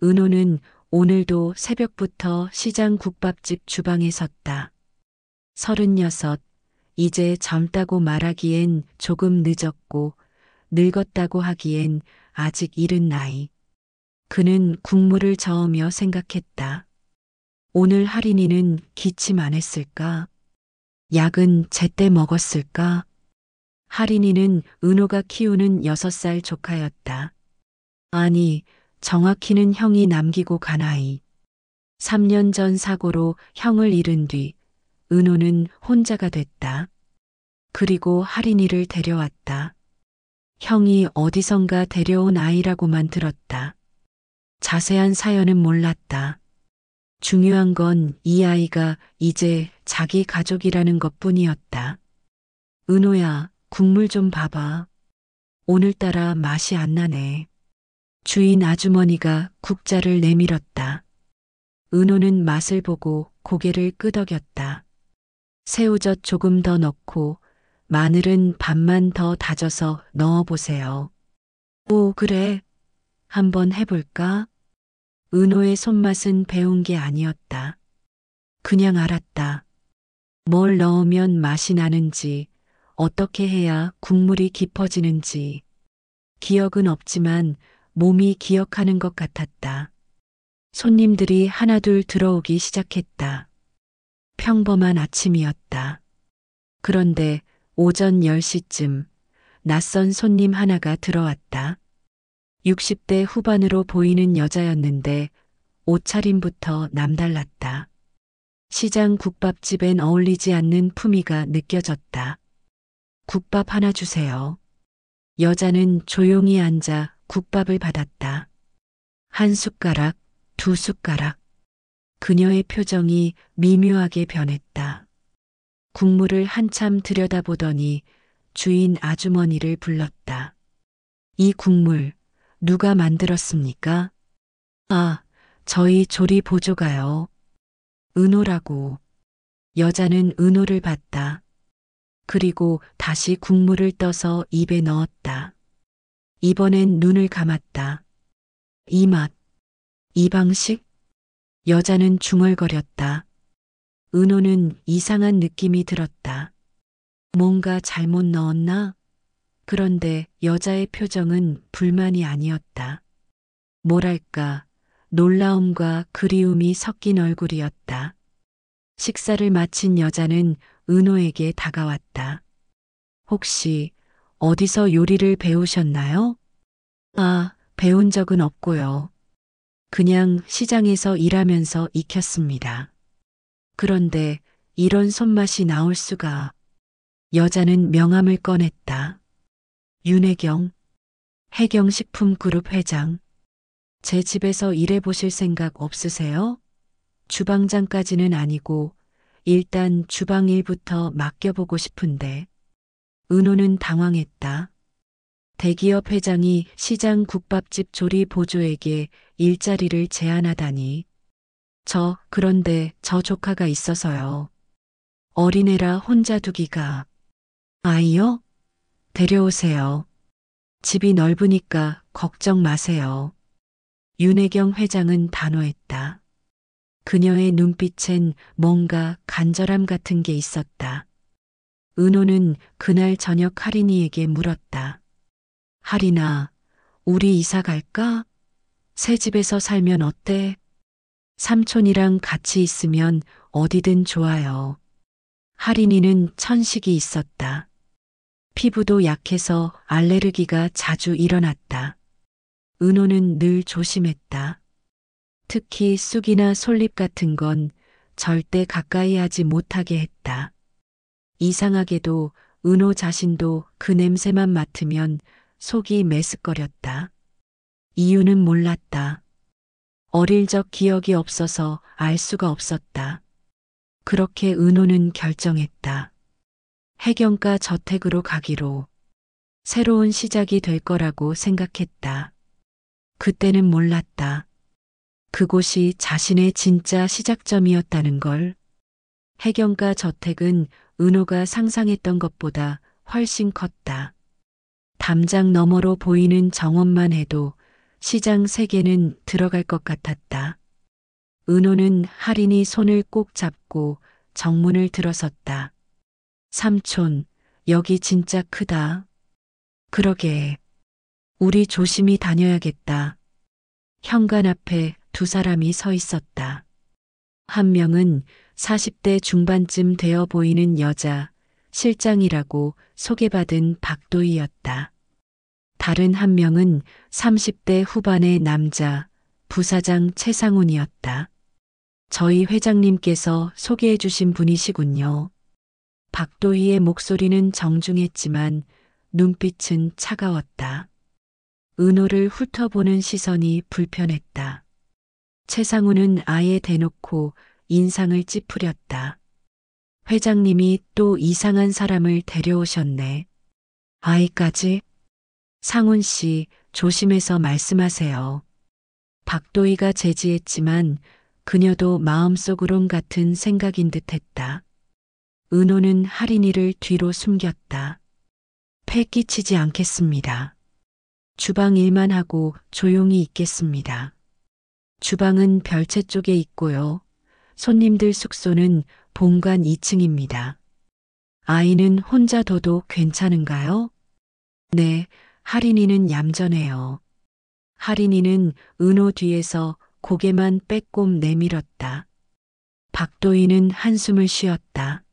은호는 오늘도 새벽부터 시장 국밥집 주방에 섰다. 36, 이제 젊다고 말하기엔 조금 늦었고 늙었다고 하기엔 아직 이른 나이. 그는 국물을 저으며 생각했다. 오늘 할인이는 기침 안 했을까? 약은 제때 먹었을까? 할인이는 은호가 키우는 6살 조카였다. 아니, 정확히는 형이 남기고 간 아이. 3년 전 사고로 형을 잃은 뒤 은호는 혼자가 됐다. 그리고 할인이를 데려왔다. 형이 어디선가 데려온 아이라고만 들었다. 자세한 사연은 몰랐다. 중요한 건 이 아이가 이제 자기 가족이라는 것뿐이었다. 은호야, 국물 좀 봐봐. 오늘따라 맛이 안 나네. 주인 아주머니가 국자를 내밀었다. 은호는 맛을 보고 고개를 끄덕였다. 새우젓 조금 더 넣고 마늘은 반만 더 다져서 넣어보세요. 오, 그래. 한번 해볼까? 은호의 손맛은 배운 게 아니었다. 그냥 알았다. 뭘 넣으면 맛이 나는지, 어떻게 해야 국물이 깊어지는지. 기억은 없지만 몸이 기억하는 것 같았다. 손님들이 하나둘 들어오기 시작했다. 평범한 아침이었다. 그런데 오전 10시쯤 낯선 손님 하나가 들어왔다. 60대 후반으로 보이는 여자였는데 옷차림부터 남달랐다. 시장 국밥집엔 어울리지 않는 품위가 느껴졌다. 국밥 하나 주세요. 여자는 조용히 앉아 국밥을 받았다. 한 숟가락, 두 숟가락. 그녀의 표정이 미묘하게 변했다. 국물을 한참 들여다보더니 주인 아주머니를 불렀다. 이 국물 누가 만들었습니까? 아, 저희 조리 보조가요. 은호라고. 여자는 은호를 봤다. 그리고 다시 국물을 떠서 입에 넣었다. 이번엔 눈을 감았다. 이 맛, 이 방식? 여자는 중얼거렸다. 은호는 이상한 느낌이 들었다. 뭔가 잘못 넣었나? 그런데 여자의 표정은 불만이 아니었다. 뭐랄까, 놀라움과 그리움이 섞인 얼굴이었다. 식사를 마친 여자는 은호에게 다가왔다. 혹시 어디서 요리를 배우셨나요? 아, 배운 적은 없고요. 그냥 시장에서 일하면서 익혔습니다. 그런데 이런 손맛이 나올 수가. 여자는 명함을 꺼냈다. 윤혜경, 해경식품그룹 회장. 제 집에서 일해보실 생각 없으세요? 주방장까지는 아니고 일단 주방 일부터 맡겨보고 싶은데. 은호는 당황했다. 대기업 회장이 시장 국밥집 조리 보조에게 일자리를 제안하다니. 그런데 저 조카가 있어서요. 어린애라 혼자 두기가. 아이요? 데려오세요. 집이 넓으니까 걱정 마세요. 윤혜경 회장은 단호했다. 그녀의 눈빛엔 뭔가 간절함 같은 게 있었다. 은호는 그날 저녁 할인이에게 물었다. 할인아, 우리 이사 갈까? 새 집에서 살면 어때? 삼촌이랑 같이 있으면 어디든 좋아요. 할인이는 천식이 있었다. 피부도 약해서 알레르기가 자주 일어났다. 은호는 늘 조심했다. 특히 쑥이나 솔잎 같은 건 절대 가까이 하지 못하게 했다. 이상하게도 은호 자신도 그 냄새만 맡으면 속이 메스꺼렸다. 이유는 몰랐다. 어릴 적 기억이 없어서 알 수가 없었다. 그렇게 은호는 결정했다. 해경가 저택으로 가기로. 새로운 시작이 될 거라고 생각했다. 그때는 몰랐다. 그곳이 자신의 진짜 시작점이었다는 걸. 해경가 저택은 은호가 상상했던 것보다 훨씬 컸다. 담장 너머로 보이는 정원만 해도 시장 세계는 들어갈 것 같았다. 은호는 할인이 손을 꼭 잡고 정문을 들어섰다. 삼촌, 여기 진짜 크다. 그러게. 우리 조심히 다녀야겠다. 현관 앞에 두 사람이 서 있었다. 한 명은 40대 중반쯤 되어 보이는 여자, 실장이라고 소개받은 박도희였다. 다른 한 명은 30대 후반의 남자, 부사장 최상훈이었다. 저희 회장님께서 소개해 주신 분이시군요. 박도희의 목소리는 정중했지만 눈빛은 차가웠다. 은호를 훑어보는 시선이 불편했다. 최상훈은 아예 대놓고 인상을 찌푸렸다. 회장님이 또 이상한 사람을 데려오셨네. 아이까지? 상훈 씨, 조심해서 말씀하세요. 박도희가 제지했지만 그녀도 마음속으론 같은 생각인 듯 했다. 은호는 할인이를 뒤로 숨겼다. 패 끼치지 않겠습니다. 주방 일만 하고 조용히 있겠습니다. 주방은 별채 쪽에 있고요. 손님들 숙소는 본관 2층입니다. 아이는 혼자 둬도 괜찮은가요? 네, 할인이는 얌전해요. 할인이는 은호 뒤에서 고개만 빼꼼 내밀었다. 박도희는 한숨을 쉬었다.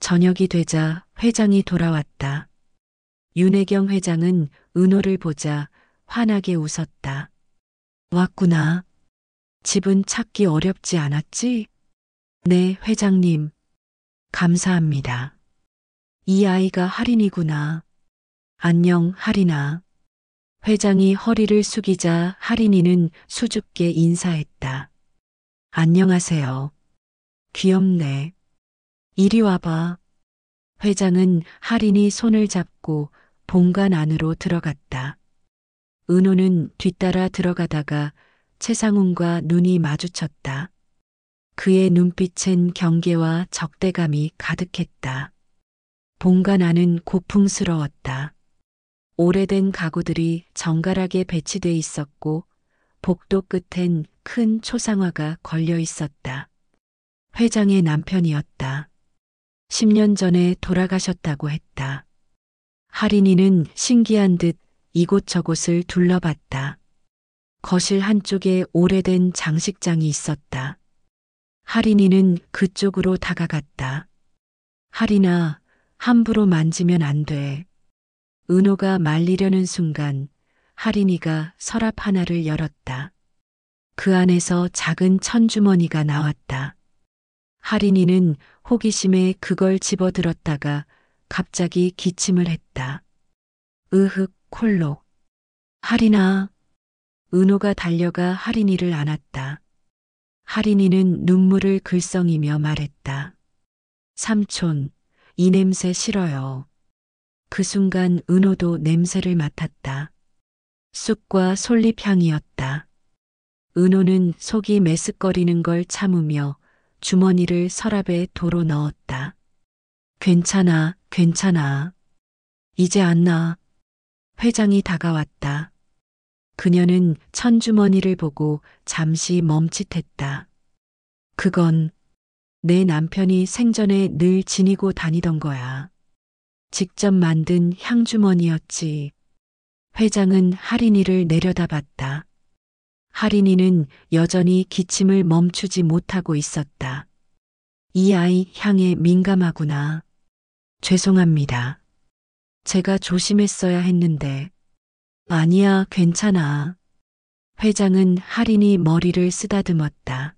저녁이 되자 회장이 돌아왔다. 윤혜경 회장은 은호를 보자 환하게 웃었다. 왔구나. 집은 찾기 어렵지 않았지? 네, 회장님. 감사합니다. 이 아이가 할인이구나. 안녕, 할인아. 회장이 허리를 숙이자 할인이는 수줍게 인사했다. 안녕하세요. 귀엽네. 이리 와봐. 회장은 할인이 손을 잡고 본관 안으로 들어갔다. 은호는 뒤따라 들어가다가 최상훈과 눈이 마주쳤다. 그의 눈빛엔 경계와 적대감이 가득했다. 본관 안은 고풍스러웠다. 오래된 가구들이 정갈하게 배치돼 있었고 복도 끝엔 큰 초상화가 걸려 있었다. 회장의 남편이었다. 10년 전에 돌아가셨다고 했다. 할인이는 신기한 듯 이곳저곳을 둘러봤다. 거실 한쪽에 오래된 장식장이 있었다. 할인이는 그쪽으로 다가갔다. 할인아, 함부로 만지면 안 돼. 은호가 말리려는 순간 할인이가 서랍 하나를 열었다. 그 안에서 작은 천주머니가 나왔다. 할인이는 호기심에 그걸 집어들었다가 갑자기 기침을 했다. 으흑, 콜록. 할인아. 은호가 달려가 할인이를 안았다. 할인이는 눈물을 글썽이며 말했다. 삼촌, 이 냄새 싫어요. 그 순간 은호도 냄새를 맡았다. 쑥과 솔잎 향이었다. 은호는 속이 메스꺼리는 걸 참으며 주머니를 서랍에 도로 넣었다. 괜찮아, 괜찮아. 이제 안 나. 회장이 다가왔다. 그녀는 천주머니를 보고 잠시 멈칫했다. 그건 내 남편이 생전에 늘 지니고 다니던 거야. 직접 만든 향주머니였지. 회장은 할인이를 내려다봤다. 할인이는 여전히 기침을 멈추지 못하고 있었다. 이 아이 향에 민감하구나. 죄송합니다. 제가 조심했어야 했는데. 아니야, 괜찮아. 회장은 할인이 머리를 쓰다듬었다.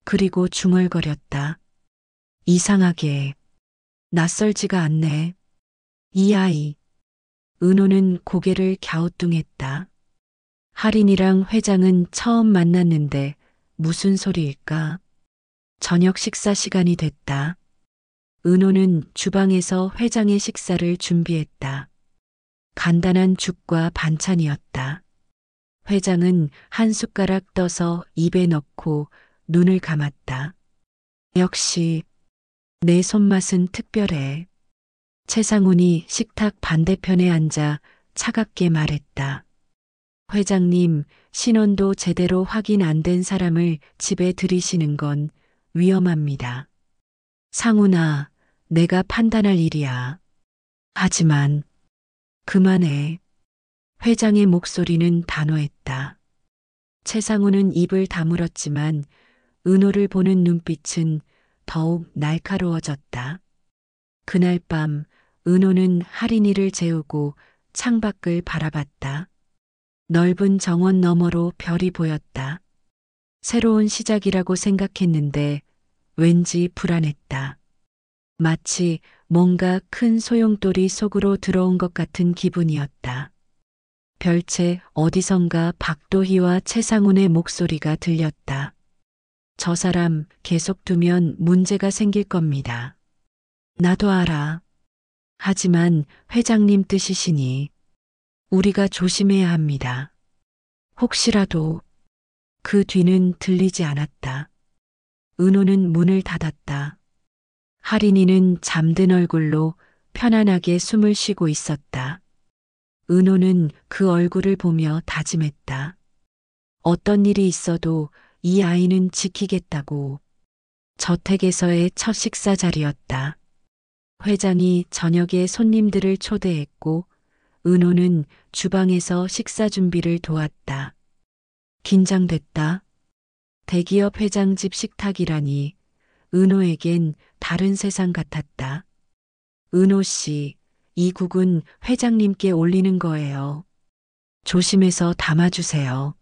그리고 중얼거렸다. 이상하게. 낯설지가 않네. 이 아이. 은호는 고개를 갸우뚱했다. 할인이랑 회장은 처음 만났는데 무슨 소리일까? 저녁 식사 시간이 됐다. 은호는 주방에서 회장의 식사를 준비했다. 간단한 죽과 반찬이었다. 회장은 한 숟가락 떠서 입에 넣고 눈을 감았다. 역시 내 손맛은 특별해. 최상훈이 식탁 반대편에 앉아 차갑게 말했다. 회장님, 신원도 제대로 확인 안 된 사람을 집에 들이시는 건 위험합니다. 상훈아, 내가 판단할 일이야. 하지만, 그만해. 회장의 목소리는 단호했다. 최상우는 입을 다물었지만 은호를 보는 눈빛은 더욱 날카로워졌다. 그날 밤 은호는 할인이를 재우고 창밖을 바라봤다. 넓은 정원 너머로 별이 보였다. 새로운 시작이라고 생각했는데 왠지 불안했다. 마치 뭔가 큰 소용돌이 속으로 들어온 것 같은 기분이었다. 별채 어디선가 박도희와 최상훈의 목소리가 들렸다. 저 사람 계속 두면 문제가 생길 겁니다. 나도 알아. 하지만 회장님 뜻이시니 우리가 조심해야 합니다. 혹시라도 그 뒤는 들리지 않았다. 은호는 문을 닫았다. 할인이는 잠든 얼굴로 편안하게 숨을 쉬고 있었다. 은호는 그 얼굴을 보며 다짐했다. 어떤 일이 있어도 이 아이는 지키겠다고. 저택에서의 첫 식사 자리였다. 회장이 저녁에 손님들을 초대했고 은호는 주방에서 식사 준비를 도왔다. 긴장됐다. 대기업 회장 집 식탁이라니 은호에겐 다른 세상 같았다. 은호 씨, 이 국은 회장님께 올리는 거예요. 조심해서 담아주세요.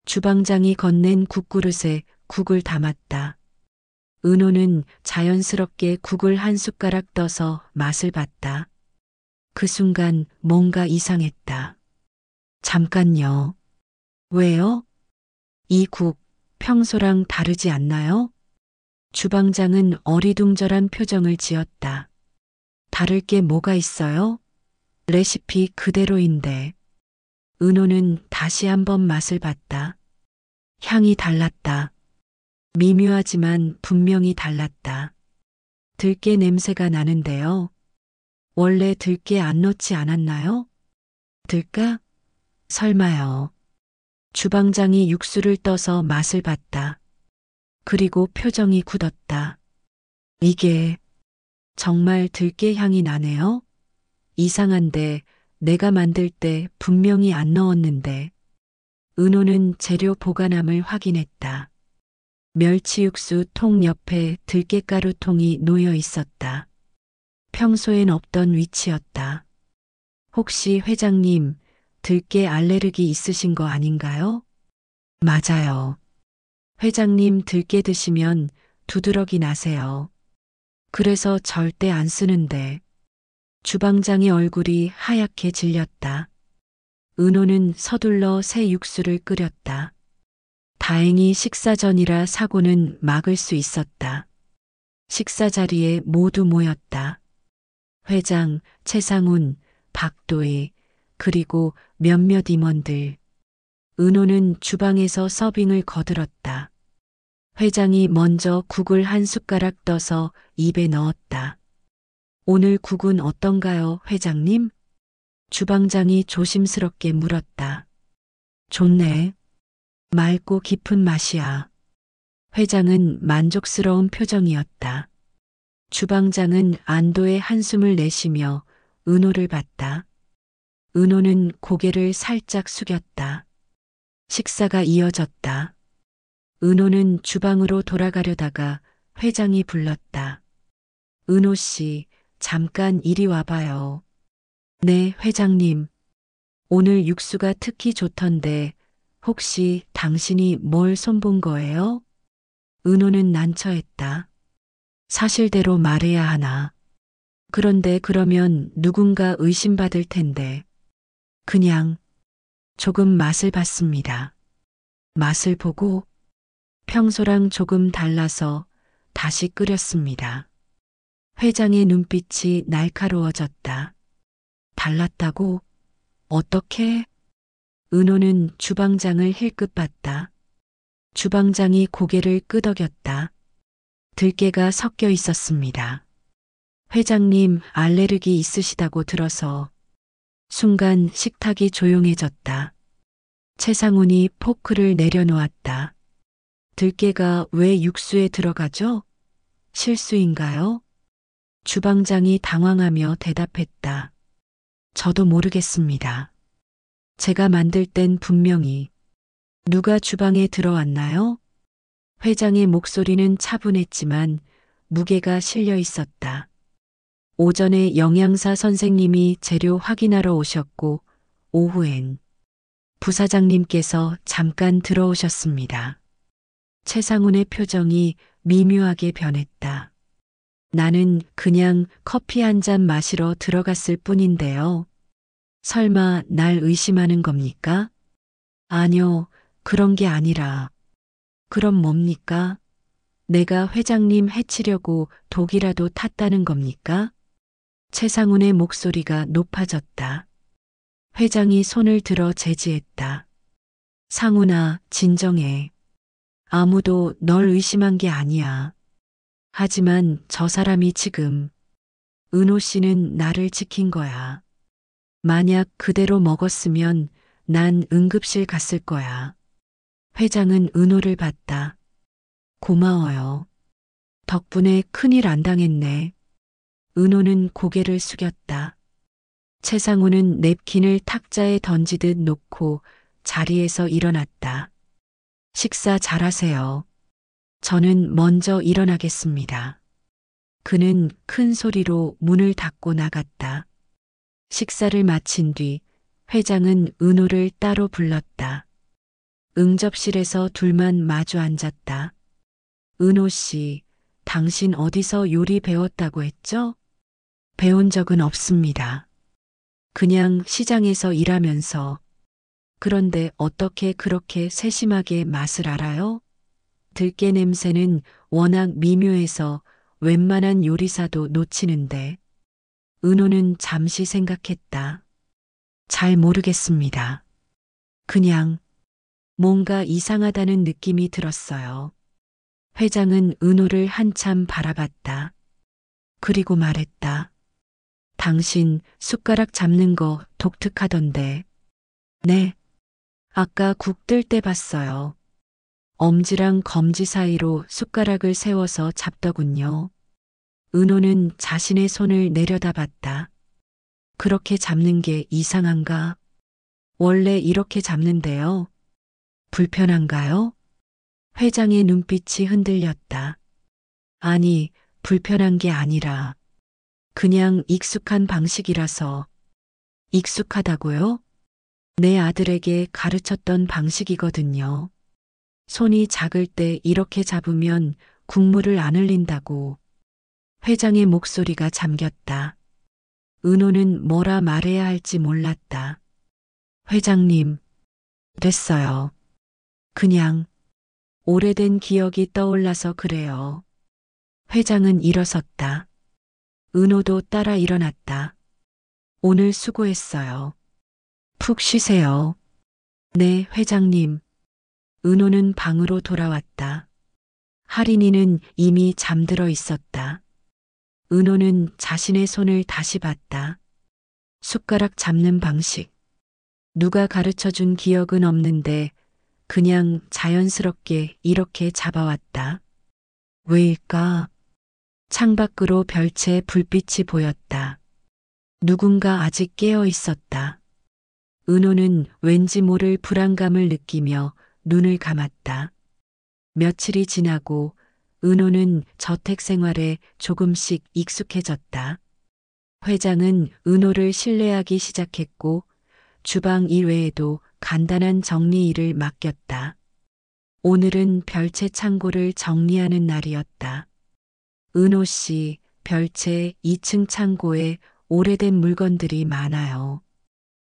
주방장이 건넨 국그릇에 국을 담았다. 은호는 자연스럽게 국을 한 숟가락 떠서 맛을 봤다. 그 순간 뭔가 이상했다. 잠깐요. 왜요? 이 국 평소랑 다르지 않나요? 주방장은 어리둥절한 표정을 지었다. 다를 게 뭐가 있어요? 레시피 그대로인데. 은호는 다시 한번 맛을 봤다. 향이 달랐다. 미묘하지만 분명히 달랐다. 들깨 냄새가 나는데요. 원래 들깨 안 넣지 않았나요? 들까? 설마요. 주방장이 육수를 떠서 맛을 봤다. 그리고 표정이 굳었다. 이게 정말 들깨 향이 나네요? 이상한데 내가 만들 때 분명히 안 넣었는데. 은호는 재료 보관함을 확인했다. 멸치 육수 통 옆에 들깨가루 통이 놓여 있었다. 평소엔 없던 위치였다. 혹시 회장님, 들깨 알레르기 있으신 거 아닌가요? 맞아요. 회장님 들깨 드시면 두드러기 나세요. 그래서 절대 안 쓰는데. 주방장의 얼굴이 하얗게 질렸다. 은호는 서둘러 새 육수를 끓였다. 다행히 식사 전이라 사고는 막을 수 있었다. 식사 자리에 모두 모였다. 회장, 최상훈, 박도희, 그리고 몇몇 임원들. 은호는 주방에서 서빙을 거들었다. 회장이 먼저 국을 한 숟가락 떠서 입에 넣었다. 오늘 국은 어떤가요, 회장님? 주방장이 조심스럽게 물었다. 좋네. 맑고 깊은 맛이야. 회장은 만족스러운 표정이었다. 주방장은 안도의 한숨을 내쉬며 은호를 봤다. 은호는 고개를 살짝 숙였다. 식사가 이어졌다. 은호는 주방으로 돌아가려다가 회장이 불렀다. 은호 씨, 잠깐 이리 와봐요. 네, 회장님. 오늘 육수가 특히 좋던데 혹시 당신이 뭘 손본 거예요? 은호는 난처했다. 사실대로 말해야 하나. 그런데 그러면 누군가 의심받을 텐데. 그냥 조금 맛을 봤습니다. 맛을 보고 평소랑 조금 달라서 다시 끓였습니다. 회장의 눈빛이 날카로워졌다. 달랐다고? 어떻게? 은호는 주방장을 힐끗 봤다. 주방장이 고개를 끄덕였다. 들깨가 섞여 있었습니다. 회장님 알레르기 있으시다고 들어서. 순간 식탁이 조용해졌다. 최상훈이 포크를 내려놓았다. 들깨가 왜 육수에 들어가죠? 실수인가요? 주방장이 당황하며 대답했다. 저도 모르겠습니다. 제가 만들 땐 분명히. 누가 주방에 들어왔나요? 회장의 목소리는 차분했지만 무게가 실려 있었다. 오전에 영양사 선생님이 재료 확인하러 오셨고 오후엔 부사장님께서 잠깐 들어오셨습니다. 최상훈의 표정이 미묘하게 변했다. 나는 그냥 커피 한 잔 마시러 들어갔을 뿐인데요. 설마 날 의심하는 겁니까? 아니요, 그런 게 아니라. 그럼 뭡니까? 내가 회장님 해치려고 독이라도 탔다는 겁니까? 최상훈의 목소리가 높아졌다. 회장이 손을 들어 제지했다. 상훈아, 진정해. 아무도 널 의심한 게 아니야. 하지만 저 사람이 지금 은호 씨는 나를 지킨 거야. 만약 그대로 먹었으면 난 응급실 갔을 거야. 회장은 은호를 봤다. 고마워요. 덕분에 큰일 안 당했네. 은호는 고개를 숙였다. 최상우는 냅킨을 탁자에 던지듯 놓고 자리에서 일어났다. 식사 잘하세요. 저는 먼저 일어나겠습니다. 그는 큰 소리로 문을 닫고 나갔다. 식사를 마친 뒤 회장은 은호를 따로 불렀다. 응접실에서 둘만 마주 앉았다. 은호 씨, 당신 어디서 요리 배웠다고 했죠? 배운 적은 없습니다. 그냥 시장에서 일하면서. 그런데 어떻게 그렇게 세심하게 맛을 알아요? 들깨 냄새는 워낙 미묘해서 웬만한 요리사도 놓치는데. 은호는 잠시 생각했다. 잘 모르겠습니다. 그냥 뭔가 이상하다는 느낌이 들었어요. 회장은 은호를 한참 바라봤다. 그리고 말했다. 당신 숟가락 잡는 거 독특하던데. 네. 아까 국 뜰 때 봤어요. 엄지랑 검지 사이로 숟가락을 세워서 잡더군요. 은호는 자신의 손을 내려다봤다. 그렇게 잡는 게 이상한가? 원래 이렇게 잡는데요. 불편한가요? 회장의 눈빛이 흔들렸다. 아니, 불편한 게 아니라 그냥 익숙한 방식이라서. 익숙하다고요? 내 아들에게 가르쳤던 방식이거든요. 손이 작을 때 이렇게 잡으면 국물을 안 흘린다고. 회장의 목소리가 잠겼다. 은호는 뭐라 말해야 할지 몰랐다. 회장님, 됐어요. 그냥 오래된 기억이 떠올라서 그래요. 회장은 일어섰다. 은호도 따라 일어났다. 오늘 수고했어요. 푹 쉬세요. 네, 회장님. 은호는 방으로 돌아왔다. 할인이는 이미 잠들어 있었다. 은호는 자신의 손을 다시 봤다. 숟가락 잡는 방식. 누가 가르쳐 준 기억은 없는데 그냥 자연스럽게 이렇게 잡아왔다. 왜일까? 창밖으로 별채 불빛이 보였다. 누군가 아직 깨어 있었다. 은호는 왠지 모를 불안감을 느끼며 눈을 감았다. 며칠이 지나고 은호는 저택 생활에 조금씩 익숙해졌다. 회장은 은호를 신뢰하기 시작했고 주방 일 외에도 간단한 정리 일을 맡겼다. 오늘은 별채 창고를 정리하는 날이었다. 은호 씨, 별채 2층 창고에 오래된 물건들이 많아요.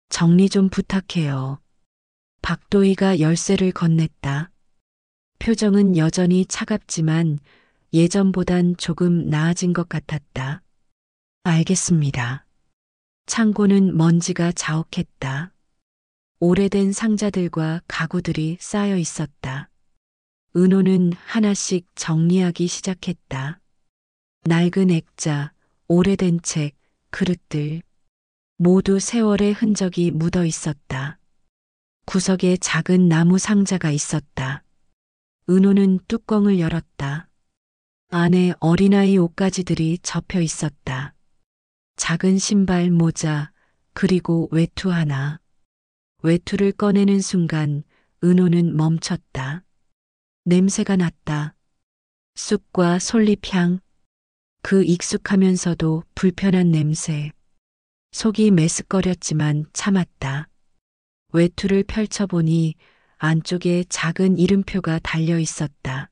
정리 좀 부탁해요. 박도희가 열쇠를 건넸다. 표정은 여전히 차갑지만 예전보단 조금 나아진 것 같았다. 알겠습니다. 창고는 먼지가 자욱했다. 오래된 상자들과 가구들이 쌓여 있었다. 은호는 하나씩 정리하기 시작했다. 낡은 액자, 오래된 책, 그릇들. 모두 세월의 흔적이 묻어 있었다. 구석에 작은 나무 상자가 있었다. 은호는 뚜껑을 열었다. 안에 어린아이 옷가지들이 접혀 있었다. 작은 신발, 모자, 그리고 외투 하나. 외투를 꺼내는 순간 은호는 멈췄다. 냄새가 났다. 쑥과 솔잎향. 그 익숙하면서도 불편한 냄새. 속이 메스꺼렸지만 참았다. 외투를 펼쳐보니 안쪽에 작은 이름표가 달려 있었다.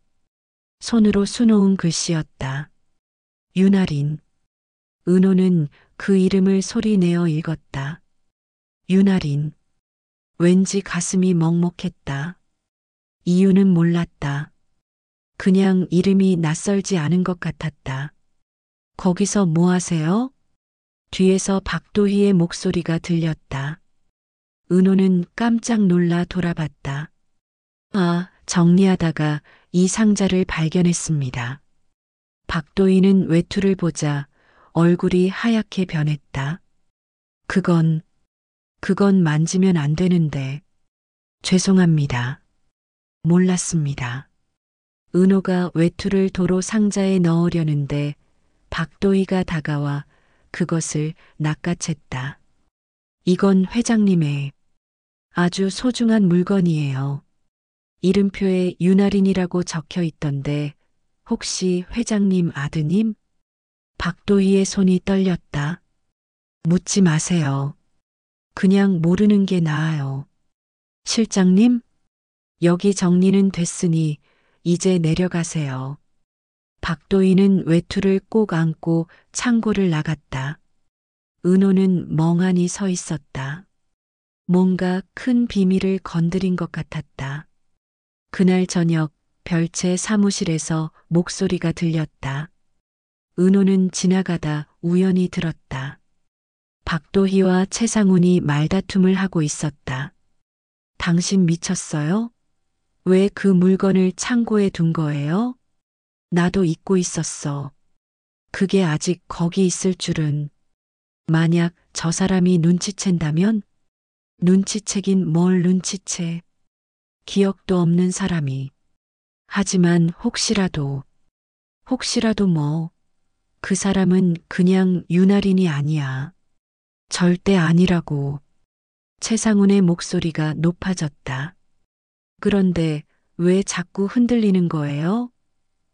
손으로 수놓은 글씨였다. 윤아린. 은호는 그 이름을 소리내어 읽었다. 윤아린. 왠지 가슴이 먹먹했다. 이유는 몰랐다. 그냥 이름이 낯설지 않은 것 같았다. 거기서 뭐 하세요? 뒤에서 박도희의 목소리가 들렸다. 은호는 깜짝 놀라 돌아봤다. 아, 정리하다가 이 상자를 발견했습니다. 박도희는 외투를 보자 얼굴이 하얗게 변했다. 그건 만지면 안 되는데. 죄송합니다. 몰랐습니다. 은호가 외투를 도로 상자에 넣으려는데 박도희가 다가와 그것을 낚아챘다. 이건 회장님의 아주 소중한 물건이에요. 이름표에 윤아린이라고 적혀 있던데 혹시 회장님 아드님? 박도희의 손이 떨렸다. 묻지 마세요. 그냥 모르는 게 나아요. 실장님? 여기 정리는 됐으니 이제 내려가세요. 박도희는 외투를 꼭 안고 창고를 나갔다. 은호는 멍하니 서 있었다. 뭔가 큰 비밀을 건드린 것 같았다. 그날 저녁 별채 사무실에서 목소리가 들렸다. 은호는 지나가다 우연히 들었다. 박도희와 최상훈이 말다툼을 하고 있었다. 당신 미쳤어요? 왜 그 물건을 창고에 둔 거예요? 나도 잊고 있었어. 그게 아직 거기 있을 줄은. 만약 저 사람이 눈치챈다면? 눈치채긴 뭘 눈치채. 기억도 없는 사람이. 하지만 혹시라도 뭐. 그 사람은 그냥 윤아린이 아니야. 절대 아니라고. 최상훈의 목소리가 높아졌다. 그런데 왜 자꾸 흔들리는 거예요?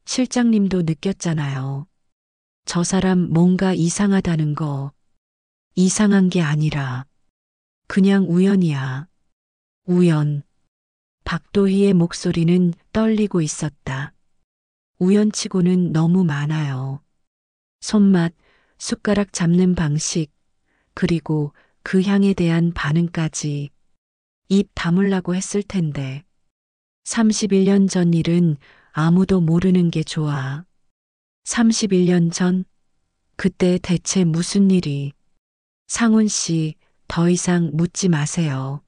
실장님도 느꼈잖아요. 저 사람 뭔가 이상하다는 거. 이상한 게 아니라 그냥 우연이야. 우연. 박도희의 목소리는 떨리고 있었다. 우연치고는 너무 많아요. 손맛, 숟가락 잡는 방식, 그리고 그 향에 대한 반응까지. 입 다물라고 했을 텐데. 31년 전 일은 아무도 모르는 게 좋아. 31년 전? 그때 대체 무슨 일이? 상훈 씨, 더 이상 묻지 마세요.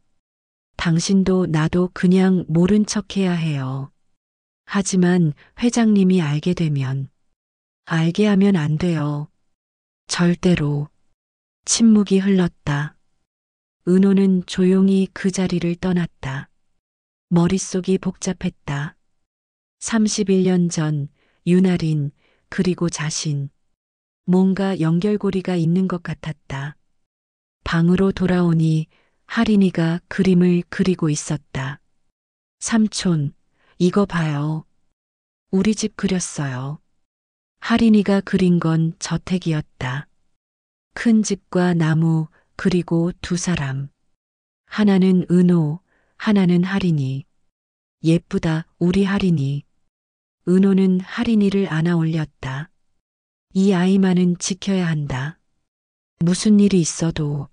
당신도 나도 그냥 모른 척 해야 해요. 하지만 회장님이 알게 되면, 알게 하면 안 돼요. 절대로. 침묵이 흘렀다. 은호는 조용히 그 자리를 떠났다. 머릿속이 복잡했다. 31년 전, 윤아린, 그리고 자신. 뭔가 연결고리가 있는 것 같았다. 방으로 돌아오니 하린이가 그림을 그리고 있었다. 삼촌, 이거 봐요. 우리 집 그렸어요. 하린이가 그린 건 저택이었다. 큰 집과 나무, 그리고 두 사람. 하나는 은호, 하나는 하린이. 예쁘다, 우리 하린이. 은호는 하린이를 안아 올렸다. 이 아이만은 지켜야 한다. 무슨 일이 있어도.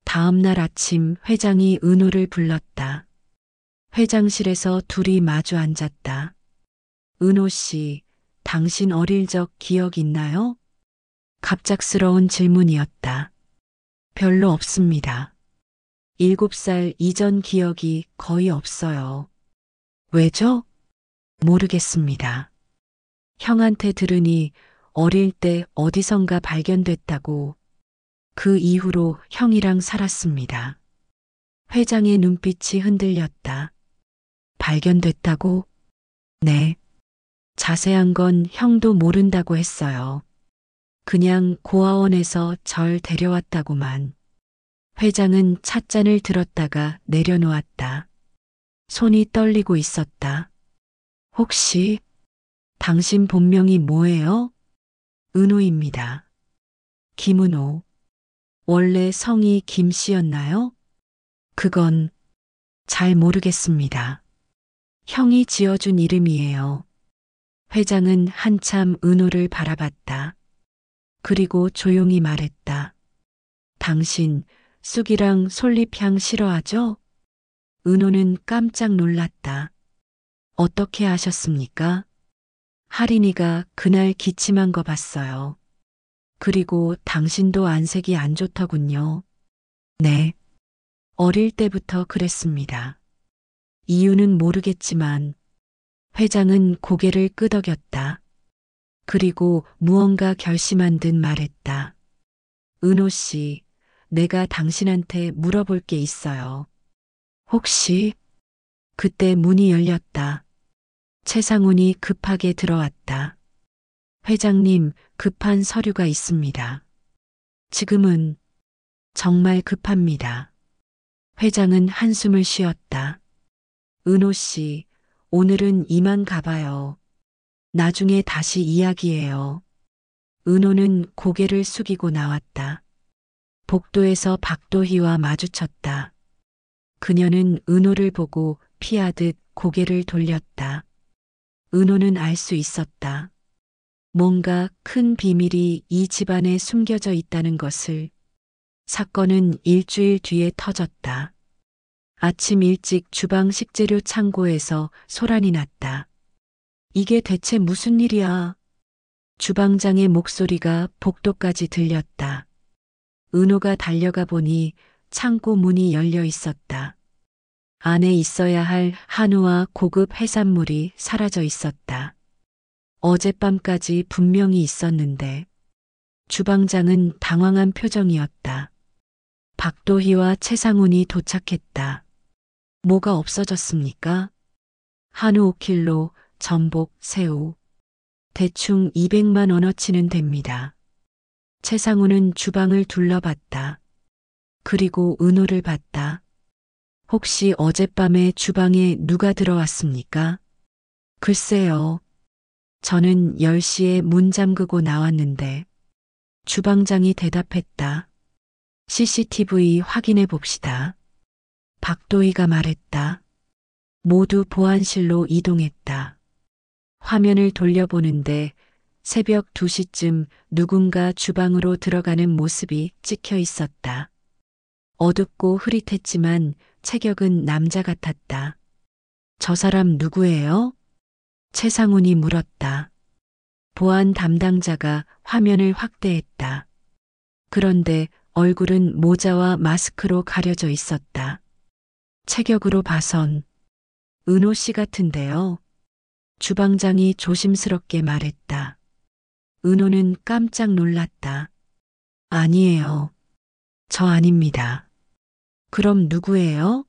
다음 날 아침 회장이 은호를 불렀다. 회장실에서 둘이 마주 앉았다. 은호 씨, 당신 어릴 적 기억 있나요? 갑작스러운 질문이었다. 별로 없습니다. 7살 이전 기억이 거의 없어요. 왜죠? 모르겠습니다. 형한테 들으니 어릴 때 어디선가 발견됐다고. 그 이후로 형이랑 살았습니다. 회장의 눈빛이 흔들렸다. 발견됐다고? 네. 자세한 건 형도 모른다고 했어요. 그냥 고아원에서 절 데려왔다고만. 회장은 찻잔을 들었다가 내려놓았다. 손이 떨리고 있었다. 혹시 당신 본명이 뭐예요? 은호입니다. 김은호. 원래 성이 김씨였나요? 그건 잘 모르겠습니다. 형이 지어준 이름이에요. 회장은 한참 은호를 바라봤다. 그리고 조용히 말했다. 당신 쑥이랑 솔잎향 싫어하죠? 은호는 깜짝 놀랐다. 어떻게 아셨습니까? 할인이가 그날 기침한 거 봤어요. 그리고 당신도 안색이 안 좋더군요. 네. 어릴 때부터 그랬습니다. 이유는 모르겠지만 회장은 고개를 끄덕였다. 그리고 무언가 결심한 듯 말했다. 은호 씨, 내가 당신한테 물어볼 게 있어요. 혹시 그때 문이 열렸다. 최상훈이 급하게 들어왔다. 회장님, 급한 서류가 있습니다. 지금은 정말 급합니다. 회장은 한숨을 쉬었다. 은호 씨, 오늘은 이만 가봐요. 나중에 다시 이야기해요. 은호는 고개를 숙이고 나왔다. 복도에서 박도희와 마주쳤다. 그녀는 은호를 보고 피하듯 고개를 돌렸다. 은호는 알 수 있었다. 뭔가 큰 비밀이 이 집안에 숨겨져 있다는 것을. 사건은 일주일 뒤에 터졌다. 아침 일찍 주방 식재료 창고에서 소란이 났다. 이게 대체 무슨 일이야? 주방장의 목소리가 복도까지 들렸다. 은호가 달려가 보니 창고 문이 열려 있었다. 안에 있어야 할 한우와 고급 해산물이 사라져 있었다. 어젯밤까지 분명히 있었는데 주방장은 당황한 표정이었다. 박도희와 최상훈이 도착했다. 뭐가 없어졌습니까? 한우 5kg, 전복, 새우. 대충 200만 원어치는 됩니다. 최상훈은 주방을 둘러봤다. 그리고 은호를 봤다. 혹시 어젯밤에 주방에 누가 들어왔습니까? 글쎄요. 저는 10시에 문 잠그고 나왔는데 주방장이 대답했다. CCTV 확인해 봅시다. 박도희가 말했다. 모두 보안실로 이동했다. 화면을 돌려보는데 새벽 2시쯤 누군가 주방으로 들어가는 모습이 찍혀 있었다. 어둡고 흐릿했지만 체격은 남자 같았다. 저 사람 누구예요? 최상훈이 물었다. 보안 담당자가 화면을 확대했다. 그런데 얼굴은 모자와 마스크로 가려져 있었다. 체격으로 봐선 은호 씨 같은데요. 주방장이 조심스럽게 말했다. 은호는 깜짝 놀랐다. 아니에요. 저 아닙니다. 그럼 누구예요?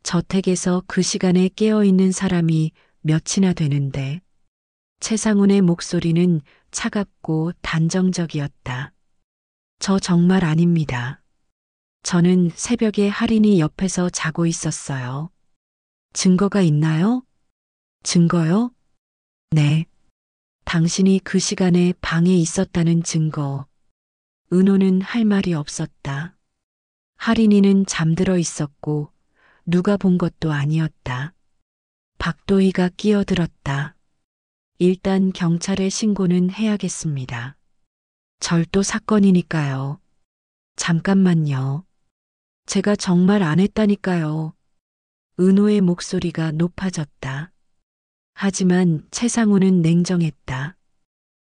저택에서 그 시간에 깨어있는 사람이 몇이나 되는데. 최상훈의 목소리는 차갑고 단정적이었다. 저 정말 아닙니다. 저는 새벽에 할인이 옆에서 자고 있었어요. 증거가 있나요? 증거요? 네. 당신이 그 시간에 방에 있었다는 증거. 은호는 할 말이 없었다. 할인이는 잠들어 있었고 누가 본 것도 아니었다. 박도희가 끼어들었다. 일단 경찰에 신고는 해야겠습니다. 절도 사건이니까요. 잠깐만요. 제가 정말 안 했다니까요. 은호의 목소리가 높아졌다. 하지만 최상훈은 냉정했다.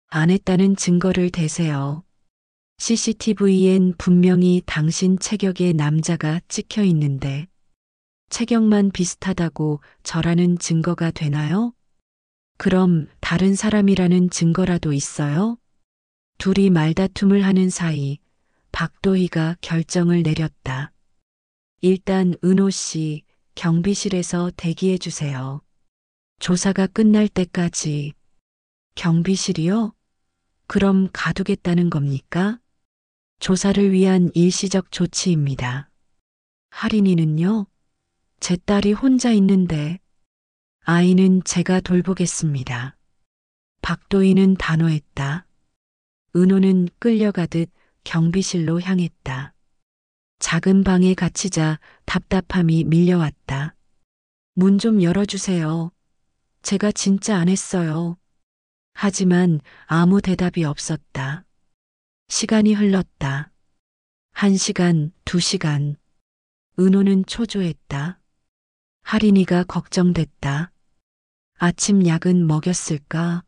안 했다는 증거를 대세요. CCTV엔 분명히 당신 체격의 남자가 찍혀 있는데 체격만 비슷하다고 저라는 증거가 되나요? 그럼 다른 사람이라는 증거라도 있어요? 둘이 말다툼을 하는 사이 박도희가 결정을 내렸다. 일단 은호 씨 경비실에서 대기해 주세요. 조사가 끝날 때까지. 경비실이요? 그럼 가두겠다는 겁니까? 조사를 위한 일시적 조치입니다. 할인이는요? 제 딸이 혼자 있는데 아이는 제가 돌보겠습니다. 박도희는 단호했다. 은호는 끌려가듯 경비실로 향했다. 작은 방에 갇히자 답답함이 밀려왔다. 문 좀 열어주세요. 제가 진짜 안 했어요. 하지만 아무 대답이 없었다. 시간이 흘렀다. 1시간, 2시간. 은호는 초조했다. 할인이가 걱정됐다. 아침 약은 먹였을까?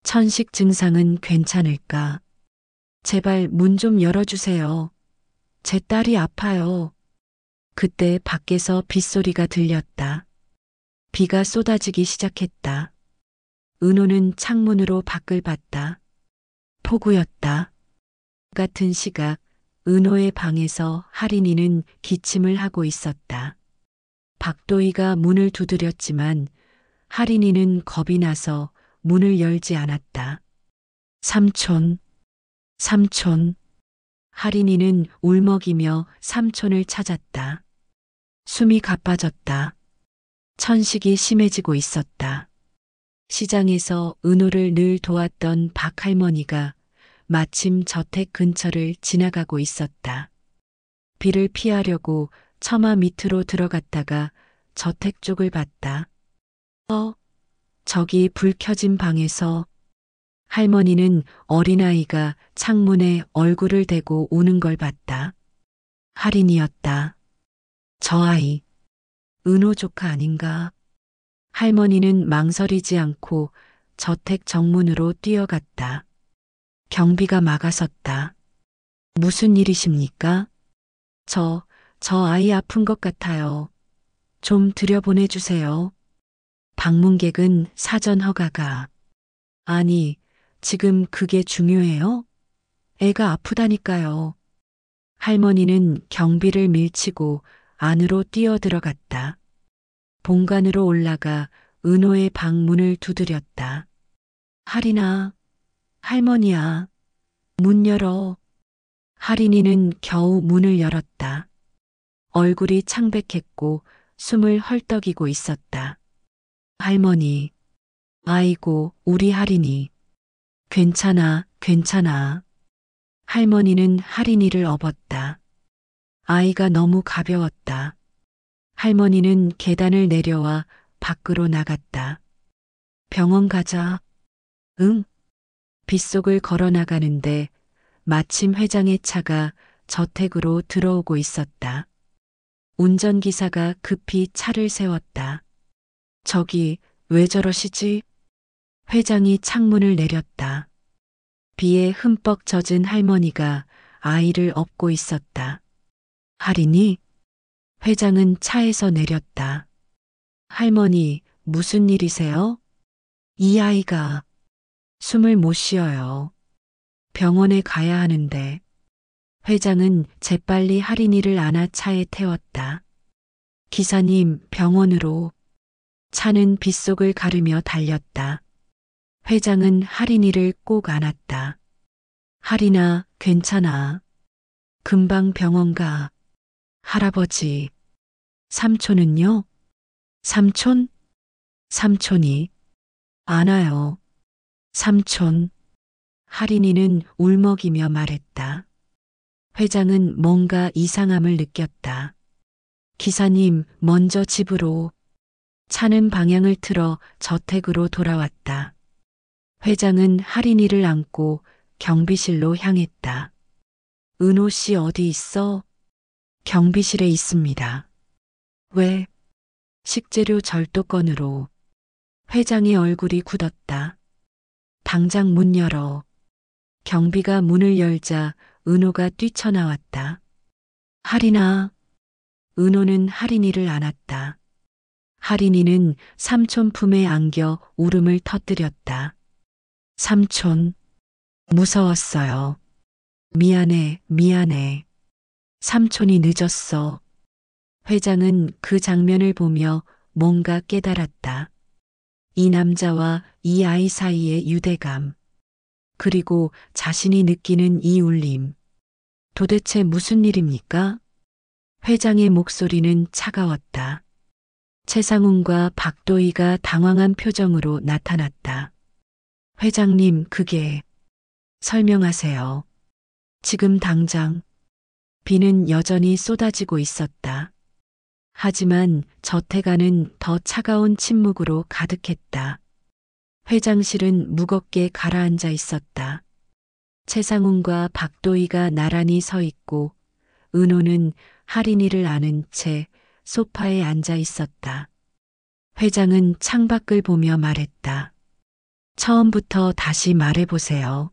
천식 증상은 괜찮을까? 제발 문 좀 열어주세요. 제 딸이 아파요. 그때 밖에서 빗소리가 들렸다. 비가 쏟아지기 시작했다. 은호는 창문으로 밖을 봤다. 폭우였다. 같은 시각 은호의 방에서 할인이는 기침을 하고 있었다. 박도희가 문을 두드렸지만 할인이는 겁이 나서 문을 열지 않았다. 삼촌, 삼촌. 할인이는 울먹이며 삼촌을 찾았다. 숨이 가빠졌다. 천식이 심해지고 있었다. 시장에서 은호를 늘 도왔던 박 할머니가 마침 저택 근처를 지나가고 있었다. 비를 피하려고 처마 밑으로 들어갔다가 저택 쪽을 봤다. 저기 불 켜진 방에서 할머니는 어린아이가 창문에 얼굴을 대고 우는 걸 봤다. 할인이었다. 저 아이, 은호 조카 아닌가? 할머니는 망설이지 않고 저택 정문으로 뛰어갔다. 경비가 막아섰다. 무슨 일이십니까? 저 아이 아픈 것 같아요. 좀 들여보내주세요. 방문객은 사전 허가가. 아니, 지금 그게 중요해요? 애가 아프다니까요. 할머니는 경비를 밀치고 안으로 뛰어들어갔다. 본관으로 올라가 은호의 방 문을 두드렸다. 할인아, 할머니야, 문 열어. 할인이는 겨우 문을 열었다. 얼굴이 창백했고 숨을 헐떡이고 있었다. 할머니, 아이고, 우리 할인이. 괜찮아, 괜찮아. 할머니는 할인이를 업었다. 아이가 너무 가벼웠다. 할머니는 계단을 내려와 밖으로 나갔다. 병원 가자. 응. 빗속을 걸어 나가는데 마침 회장의 차가 저택으로 들어오고 있었다. 운전기사가 급히 차를 세웠다. 저기, 왜 저러시지? 회장이 창문을 내렸다. 비에 흠뻑 젖은 할머니가 아이를 업고 있었다. 할인이? 회장은 차에서 내렸다. 할머니, 무슨 일이세요? 이 아이가 숨을 못 쉬어요. 병원에 가야 하는데. 회장은 재빨리 할인이를 안아 차에 태웠다. 기사님, 병원으로. 차는 빗속을 가르며 달렸다. 회장은 할인이를 꼭 안았다. 할인아, 괜찮아. 금방 병원 가. 할아버지. 삼촌은요? 삼촌? 삼촌이. 안아요. 삼촌. 할인이는 울먹이며 말했다. 회장은 뭔가 이상함을 느꼈다. 기사님, 먼저 집으로. 차는 방향을 틀어 저택으로 돌아왔다. 회장은 할인이를 안고 경비실로 향했다. 은호 씨 어디 있어? 경비실에 있습니다. 왜? 식재료 절도건으로. 회장의 얼굴이 굳었다. 당장 문 열어. 경비가 문을 열자 은호가 뛰쳐나왔다. 할인아. 은호는 할인이를 안았다. 할인이는 삼촌 품에 안겨 울음을 터뜨렸다. 삼촌. 무서웠어요. 미안해, 미안해. 삼촌이 늦었어. 회장은 그 장면을 보며 뭔가 깨달았다. 이 남자와 이 아이 사이의 유대감, 그리고 자신이 느끼는 이 울림. 도대체 무슨 일입니까? 회장의 목소리는 차가웠다. 최상훈과 박도희가 당황한 표정으로 나타났다. 회장님, 그게 설명하세요. 지금 당장. 비는 여전히 쏟아지고 있었다. 하지만 저태가는 더 차가운 침묵으로 가득했다. 회장실은 무겁게 가라앉아 있었다. 최상훈과 박도희가 나란히 서 있고 은호는 할인이를 안은 채 소파에 앉아 있었다. 회장은 창밖을 보며 말했다. 처음부터 다시 말해보세요.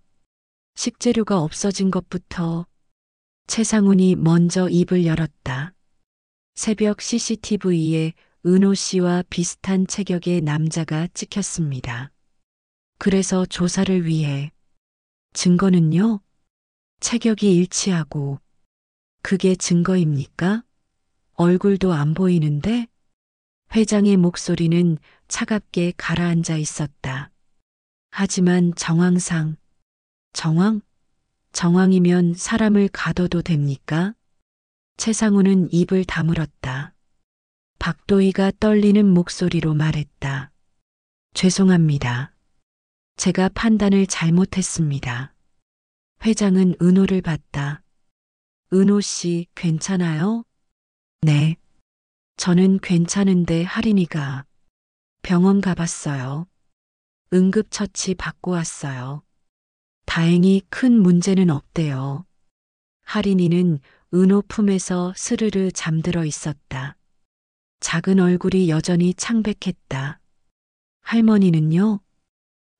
식재료가 없어진 것부터. 최상훈이 먼저 입을 열었다. 새벽 CCTV에 은호 씨와 비슷한 체격의 남자가 찍혔습니다. 그래서 조사를 위해. 증거는요? 체격이 일치하고. 그게 증거입니까? 얼굴도 안 보이는데? 회장의 목소리는 차갑게 가라앉아 있었다. 하지만 정황상. 정황? 정황이면 사람을 가둬도 됩니까? 최상우는 입을 다물었다. 박도희가 떨리는 목소리로 말했다. 죄송합니다. 제가 판단을 잘못했습니다. 회장은 은호를 봤다. 은호 씨, 괜찮아요? 네. 저는 괜찮은데 할인이가 병원 가봤어요. 응급처치 받고 왔어요. 다행히 큰 문제는 없대요. 할인이는 은호 품에서 스르르 잠들어 있었다. 작은 얼굴이 여전히 창백했다. 할머니는요?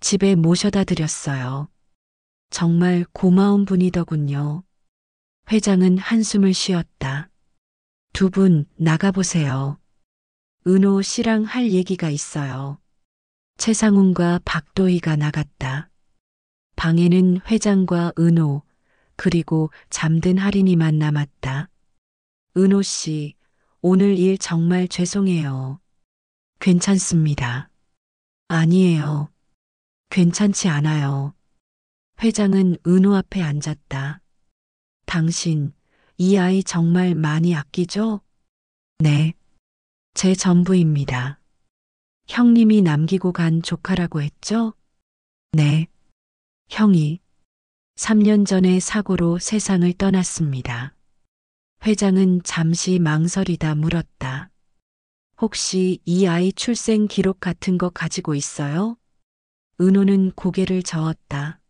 집에 모셔다 드렸어요. 정말 고마운 분이더군요. 회장은 한숨을 쉬었다. 두 분 나가보세요. 은호 씨랑 할 얘기가 있어요. 최상훈과 박도희가 나갔다. 방에는 회장과 은호, 그리고 잠든 할인이만 남았다. 은호 씨, 오늘 일 정말 죄송해요. 괜찮습니다. 아니에요. 괜찮지 않아요. 회장은 은호 앞에 앉았다. 당신, 이 아이 정말 많이 아끼죠? 네. 제 전부입니다. 형님이 남기고 간 조카라고 했죠? 네. 형이 3년 전에 사고로 세상을 떠났습니다. 회장은 잠시 망설이다 물었다. 혹시 이 아이 출생 기록 같은 거 가지고 있어요? 은호는 고개를 저었다.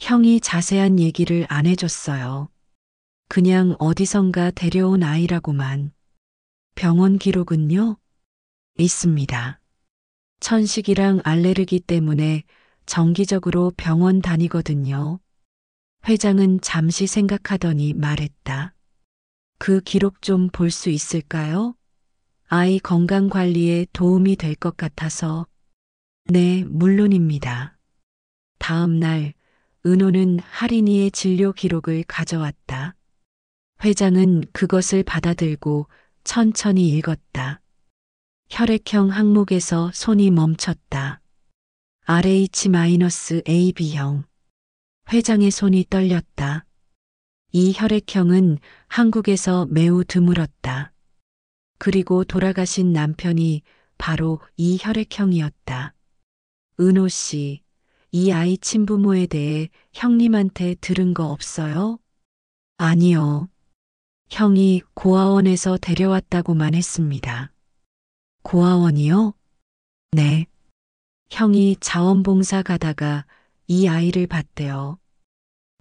형이 자세한 얘기를 안 해줬어요. 그냥 어디선가 데려온 아이라고만. 병원 기록은요? 있습니다. 천식이랑 알레르기 때문에 정기적으로 병원 다니거든요. 회장은 잠시 생각하더니 말했다. 그 기록 좀 볼 수 있을까요? 아이 건강 관리에 도움이 될 것 같아서. 네, 물론입니다. 다음 날, 은호는 할인이의 진료 기록을 가져왔다. 회장은 그것을 받아들고 천천히 읽었다. 혈액형 항목에서 손이 멈췄다. RH-AB형. 회장의 손이 떨렸다. 이 혈액형은 한국에서 매우 드물었다. 그리고 돌아가신 남편이 바로 이 혈액형이었다. 은호 씨, 이 아이 친부모에 대해 형님한테 들은 거 없어요? 아니요. 형이 고아원에서 데려왔다고만 했습니다. 고아원이요? 네. 형이 자원봉사 가다가 이 아이를 봤대요.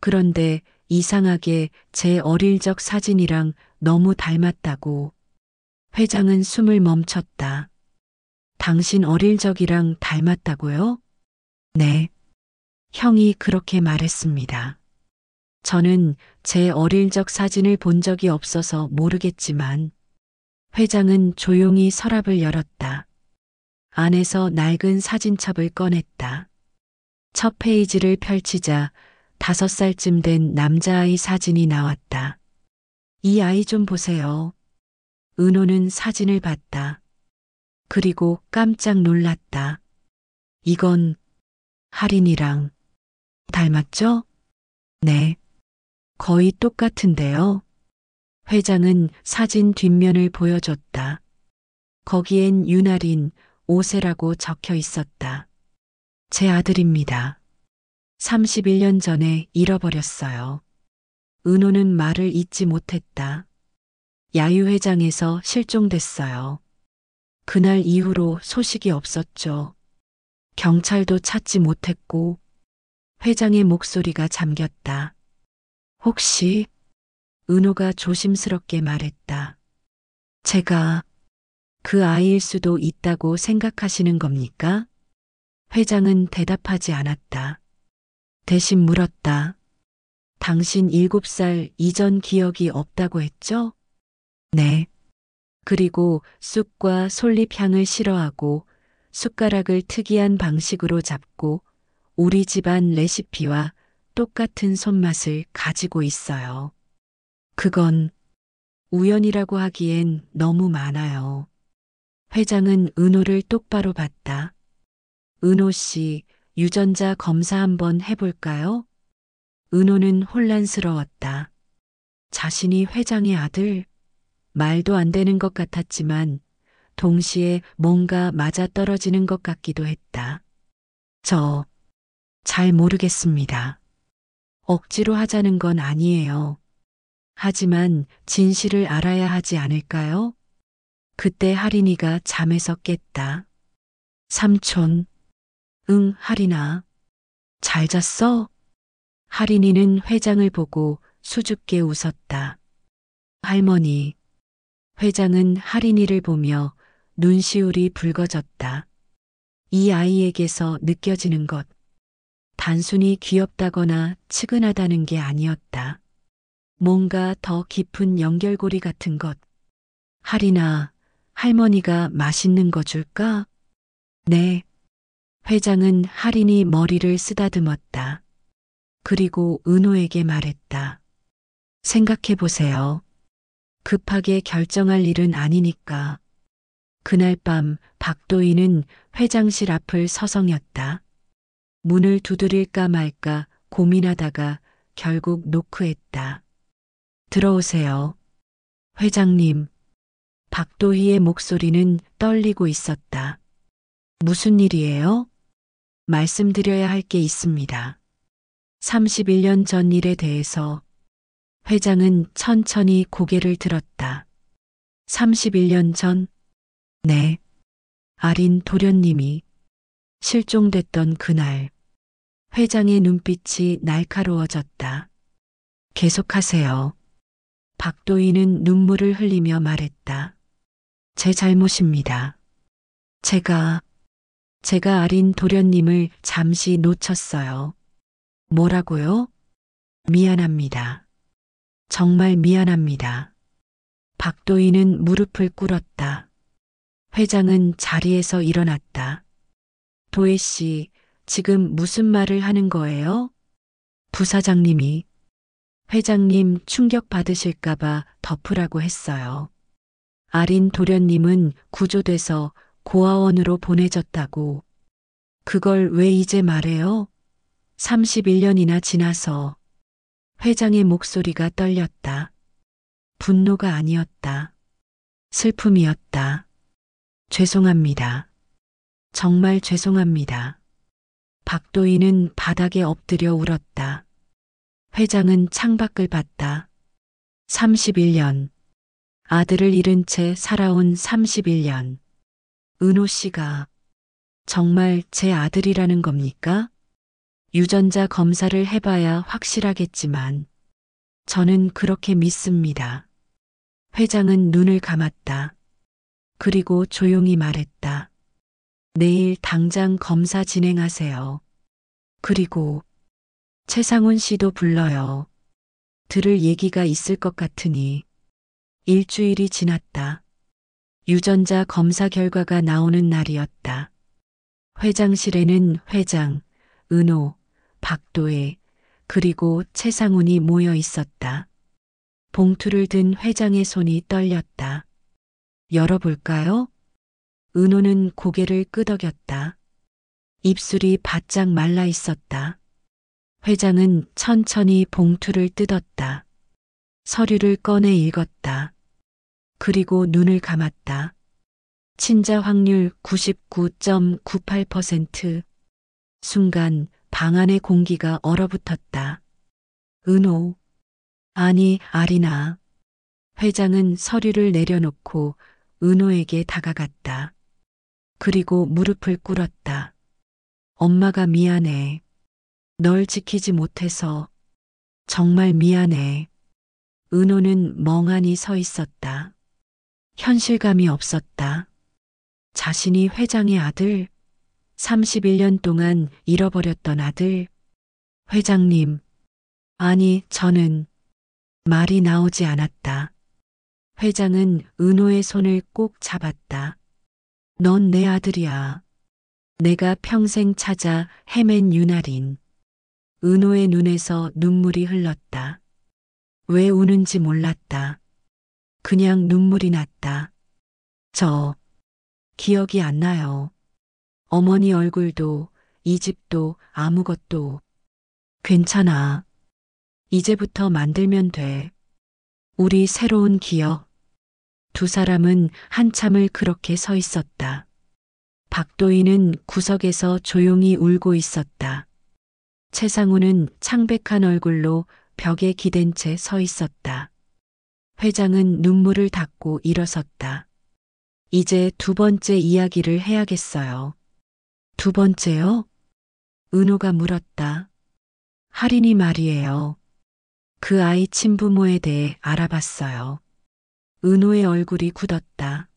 그런데 이상하게 제 어릴 적 사진이랑 너무 닮았다고. 회장은 숨을 멈췄다. 당신 어릴 적이랑 닮았다고요? 네. 형이 그렇게 말했습니다. 저는 제 어릴 적 사진을 본 적이 없어서 모르겠지만. 회장은 조용히 서랍을 열었다. 안에서 낡은 사진첩을 꺼냈다. 첫 페이지를 펼치자 5살쯤 된 남자아이 사진이 나왔다. 이 아이 좀 보세요. 은호는 사진을 봤다. 그리고 깜짝 놀랐다. 이건 할인이랑 닮았죠? 네. 거의 똑같은데요. 회장은 사진 뒷면을 보여줬다. 거기엔 윤아린 5세라고 적혀 있었다. 제 아들입니다. 31년 전에 잃어버렸어요. 은호는 말을 잇지 못했다. 야유회장에서 실종됐어요. 그날 이후로 소식이 없었죠. 경찰도 찾지 못했고 회장의 목소리가 잠겼다. 혹시 은호가 조심스럽게 말했다. 제가 그 아이일 수도 있다고 생각하시는 겁니까? 회장은 대답하지 않았다. 대신 물었다. 당신 7살 이전 기억이 없다고 했죠? 네. 그리고 쑥과 솔잎향을 싫어하고 숟가락을 특이한 방식으로 잡고 우리 집안 레시피와 똑같은 손맛을 가지고 있어요. 그건 우연이라고 하기엔 너무 많아요. 회장은 은호를 똑바로 봤다. 은호 씨, 유전자 검사 한번 해볼까요? 은호는 혼란스러웠다. 자신이 회장의 아들? 말도 안 되는 것 같았지만 동시에 뭔가 맞아떨어지는 것 같기도 했다. 잘 모르겠습니다. 억지로 하자는 건 아니에요. 하지만 진실을 알아야 하지 않을까요? 그때 할인이가 잠에서 깼다. 삼촌, 응, 할인아. 잘 잤어? 할인이는 회장을 보고 수줍게 웃었다. 할머니. 회장은 할인이를 보며 눈시울이 붉어졌다. 이 아이에게서 느껴지는 것. 단순히 귀엽다거나 측은하다는 게 아니었다. 뭔가 더 깊은 연결고리 같은 것. 할인아, 할머니가 맛있는 거 줄까? 네. 회장은 할인이 머리를 쓰다듬었다. 그리고 은호에게 말했다. 생각해 보세요. 급하게 결정할 일은 아니니까. 그날 밤 박도희는 회장실 앞을 서성였다. 문을 두드릴까 말까 고민하다가 결국 노크했다. 들어오세요. 회장님. 박도희의 목소리는 떨리고 있었다. 무슨 일이에요? 말씀드려야 할 게 있습니다. 31년 전 일에 대해서 회장은 천천히 고개를 들었다. 31년 전? 네. 아린 도련님이 실종됐던 그날 회장의 눈빛이 날카로워졌다. 계속하세요. 박도희는 눈물을 흘리며 말했다. 제 잘못입니다. 제가 아린 도련님을 잠시 놓쳤어요. 뭐라고요? 미안합니다. 정말 미안합니다. 박도희는 무릎을 꿇었다. 회장은 자리에서 일어났다. 도혜 씨, 지금 무슨 말을 하는 거예요? 부사장님이 회장님 충격받으실까봐 덮으라고 했어요. 아린 도련님은 구조돼서 고아원으로 보내졌다고. 그걸 왜 이제 말해요? 31년이나 지나서. 회장의 목소리가 떨렸다. 분노가 아니었다. 슬픔이었다. 죄송합니다. 정말 죄송합니다. 박도희는 바닥에 엎드려 울었다. 회장은 창밖을 봤다. 31년. 아들을 잃은 채 살아온 31년. 은호 씨가 정말 제 아들이라는 겁니까? 유전자 검사를 해봐야 확실하겠지만 저는 그렇게 믿습니다. 회장은 눈을 감았다. 그리고 조용히 말했다. 내일 당장 검사 진행하세요. 그리고 최상훈 씨도 불러요. 들을 얘기가 있을 것 같으니. 일주일이 지났다. 유전자 검사 결과가 나오는 날이었다. 회장실에는 회장, 은호, 박도혜, 그리고 최상훈이 모여 있었다. 봉투를 든 회장의 손이 떨렸다. 열어볼까요? 은호는 고개를 끄덕였다. 입술이 바짝 말라 있었다. 회장은 천천히 봉투를 뜯었다. 서류를 꺼내 읽었다. 그리고 눈을 감았다. 친자 확률 99.98%. 순간 방 안의 공기가 얼어붙었다. 은호. 아니, 아리나. 회장은 서류를 내려놓고 은호에게 다가갔다. 그리고 무릎을 꿇었다. 엄마가 미안해. 널 지키지 못해서 정말 미안해. 은호는 멍하니 서 있었다. 현실감이 없었다. 자신이 회장의 아들, 31년 동안 잃어버렸던 아들. 회장님, 아니, 저는 말이 나오지 않았다. 회장은 은호의 손을 꼭 잡았다. 넌 내 아들이야. 내가 평생 찾아 헤맨 유나린. 은호의 눈에서 눈물이 흘렀다. 왜 우는지 몰랐다. 그냥 눈물이 났다. 기억이 안 나요. 어머니 얼굴도, 이 집도, 아무것도. 괜찮아. 이제부터 만들면 돼. 우리 새로운 기억. 두 사람은 한참을 그렇게 서 있었다. 박도희는 구석에서 조용히 울고 있었다. 최상우는 창백한 얼굴로 벽에 기댄 채 서 있었다. 회장은 눈물을 닦고 일어섰다. 이제 두 번째 이야기를 해야겠어요. 두 번째요? 은호가 물었다. 할인이 말이에요. 그 아이 친부모에 대해 알아봤어요. 은호의 얼굴이 굳었다.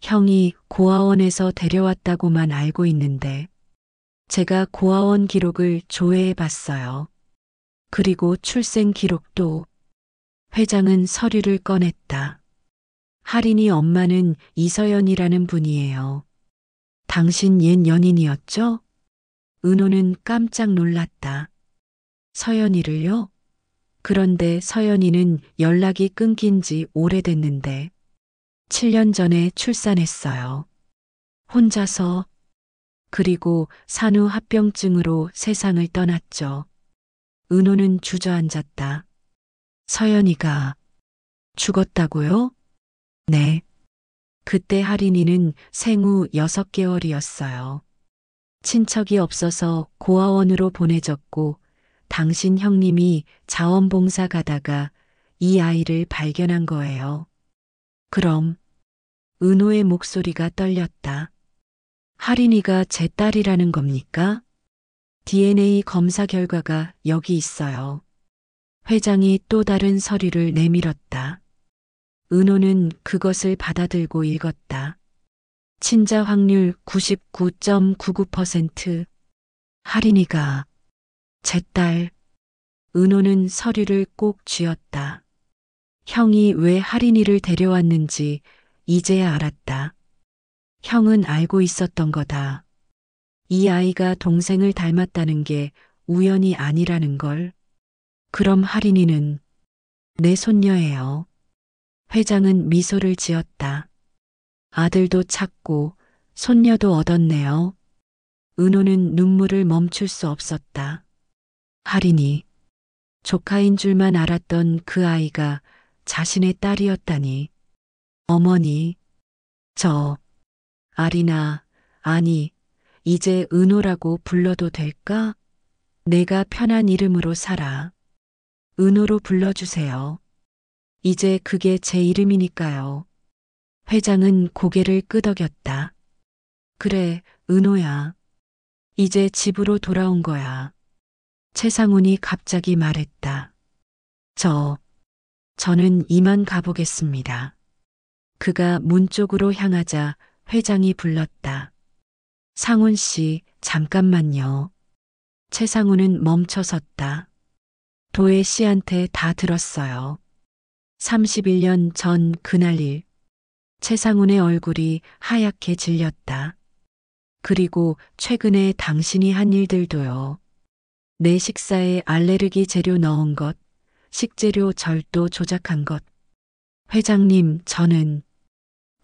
형이 고아원에서 데려왔다고만 알고 있는데 제가 고아원 기록을 조회해 봤어요. 그리고 출생 기록도. 회장은 서류를 꺼냈다. 할인이 엄마는 이서연이라는 분이에요. 당신 옛 연인이었죠? 은호는 깜짝 놀랐다. 서연이를요? 그런데 서연이는 연락이 끊긴 지 오래됐는데 7년 전에 출산했어요. 혼자서. 그리고 산후 합병증으로 세상을 떠났죠. 은호는 주저앉았다. 서연이가 죽었다고요? 네. 그때 할인이는 생후 6개월이었어요. 친척이 없어서 고아원으로 보내졌고 당신 형님이 자원봉사 가다가 이 아이를 발견한 거예요. 그럼 은호의 목소리가 떨렸다. 할인이가 제 딸이라는 겁니까? DNA 검사 결과가 여기 있어요. 회장이 또 다른 서류를 내밀었다. 은호는 그것을 받아들고 읽었다. 친자 확률 99.99%. 할인이가 제 딸. 은호는 서류를 꼭 쥐었다. 형이 왜 할인이를 데려왔는지 이제야 알았다. 형은 알고 있었던 거다. 이 아이가 동생을 닮았다는 게 우연이 아니라는 걸. 그럼 할인이는 내 손녀예요. 회장은 미소를 지었다. 아들도 찾고 손녀도 얻었네요. 은호는 눈물을 멈출 수 없었다. 할인이 조카인 줄만 알았던 그 아이가 자신의 딸이었다니. 어머니, 아리나, 아니, 이제 은호라고 불러도 될까? 내가 편한 이름으로 살아. 은호로 불러주세요. 이제 그게 제 이름이니까요. 회장은 고개를 끄덕였다. 그래, 은호야. 이제 집으로 돌아온 거야. 최상훈이 갑자기 말했다. 저는 이만 가보겠습니다. 그가 문 쪽으로 향하자 회장이 불렀다. 상훈 씨, 잠깐만요. 최상훈은 멈춰섰다. 도혜 씨한테 다 들었어요. 31년 전 그날 일. 최상훈의 얼굴이 하얗게 질렸다. 그리고 최근에 당신이 한 일들도요. 내 식사에 알레르기 재료 넣은 것, 식재료 절도 조작한 것. 회장님, 저는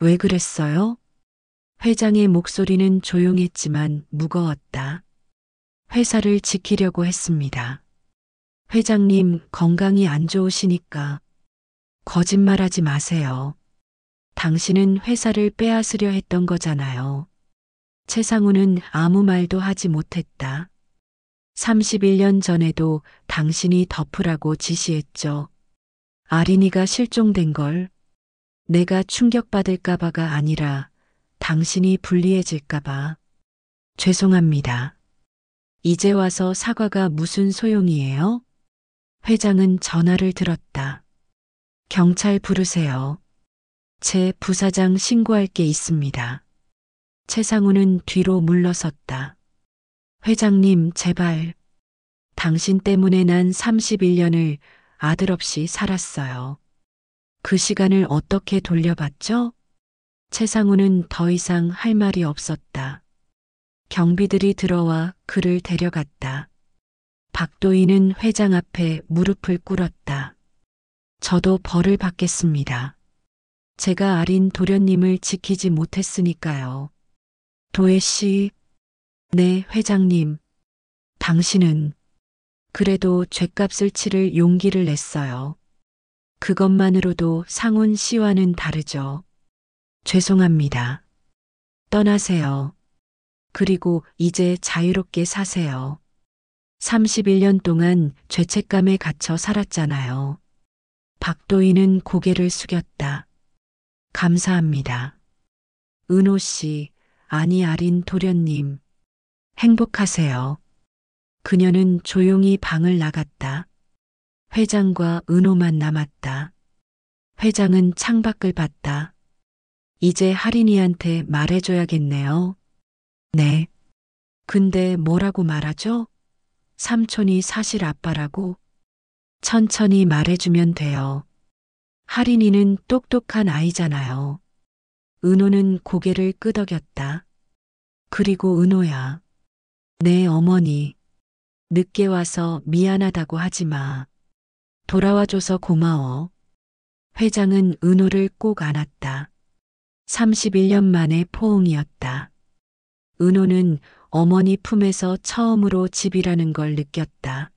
왜 그랬어요? 회장의 목소리는 조용했지만 무거웠다. 회사를 지키려고 했습니다. 회장님 건강이 안 좋으시니까 거짓말하지 마세요. 당신은 회사를 빼앗으려 했던 거잖아요. 최상우는 아무 말도 하지 못했다. 31년 전에도 당신이 덮으라고 지시했죠. 아린이가 실종된 걸 내가 충격받을까봐가 아니라 당신이 불리해질까봐. 죄송합니다. 이제 와서 사과가 무슨 소용이에요? 회장은 전화를 들었다. 경찰 부르세요. 제 부사장 신고할 게 있습니다. 최상우는 뒤로 물러섰다. 회장님, 제발. 당신 때문에 난 31년을 아들 없이 살았어요. 그 시간을 어떻게 돌려받죠? 최상우는 더 이상 할 말이 없었다. 경비들이 들어와 그를 데려갔다. 박도희는 회장 앞에 무릎을 꿇었다. 저도 벌을 받겠습니다. 제가 아린 도련님을 지키지 못했으니까요. 도혜 씨, 네, 회장님. 당신은 그래도 죗값을 치를 용기를 냈어요. 그것만으로도 상훈 씨와는 다르죠. 죄송합니다. 떠나세요. 그리고 이제 자유롭게 사세요. 31년 동안 죄책감에 갇혀 살았잖아요. 박도희는 고개를 숙였다. 감사합니다. 은호 씨, 아니 아린 도련님. 행복하세요. 그녀는 조용히 방을 나갔다. 회장과 은호만 남았다. 회장은 창밖을 봤다. 이제 하린이한테 말해줘야겠네요. 네. 근데 뭐라고 말하죠? 삼촌이 사실 아빠라고? 천천히 말해주면 돼요. 하린이는 똑똑한 아이잖아요. 은호는 고개를 끄덕였다. 그리고 은호야. 내 어머니. 늦게 와서 미안하다고 하지 마. 돌아와줘서 고마워. 회장은 은호를 꼭 안았다. 31년 만의 포옹이었다. 은호는 어머니 품에서 처음으로 집이라는 걸 느꼈다.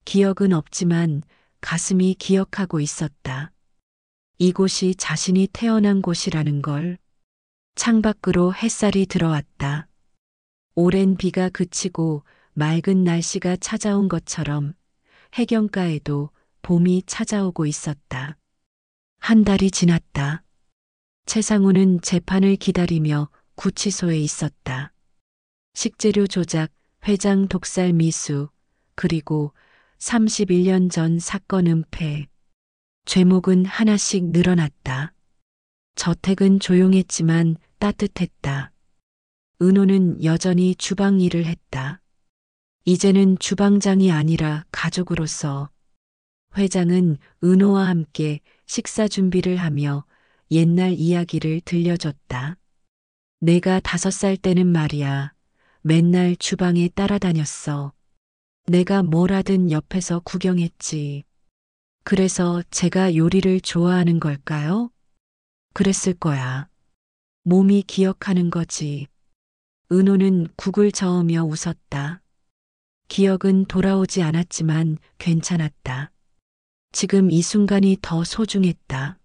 기억은 없지만 가슴이 기억하고 있었다. 이곳이 자신이 태어난 곳이라는 걸. 창밖으로 햇살이 들어왔다. 오랜 비가 그치고 맑은 날씨가 찾아온 것처럼 해변가에도 봄이 찾아오고 있었다. 한 달이 지났다. 최상우는 재판을 기다리며 구치소에 있었다. 식재료 조작, 회장 독살 미수, 그리고 31년 전 사건 은폐. 죄목은 하나씩 늘어났다. 저택은 조용했지만 따뜻했다. 은호는 여전히 주방 일을 했다. 이제는 주방장이 아니라 가족으로서. 회장은 은호와 함께 식사 준비를 하며 옛날 이야기를 들려줬다. 내가 5살 때는 말이야. 맨날 주방에 따라다녔어. 내가 뭘 하든 옆에서 구경했지. 그래서 제가 요리를 좋아하는 걸까요? 그랬을 거야. 몸이 기억하는 거지. 은호는 국을 저으며 웃었다. 기억은 돌아오지 않았지만 괜찮았다. 지금 이 순간이 더 소중했다.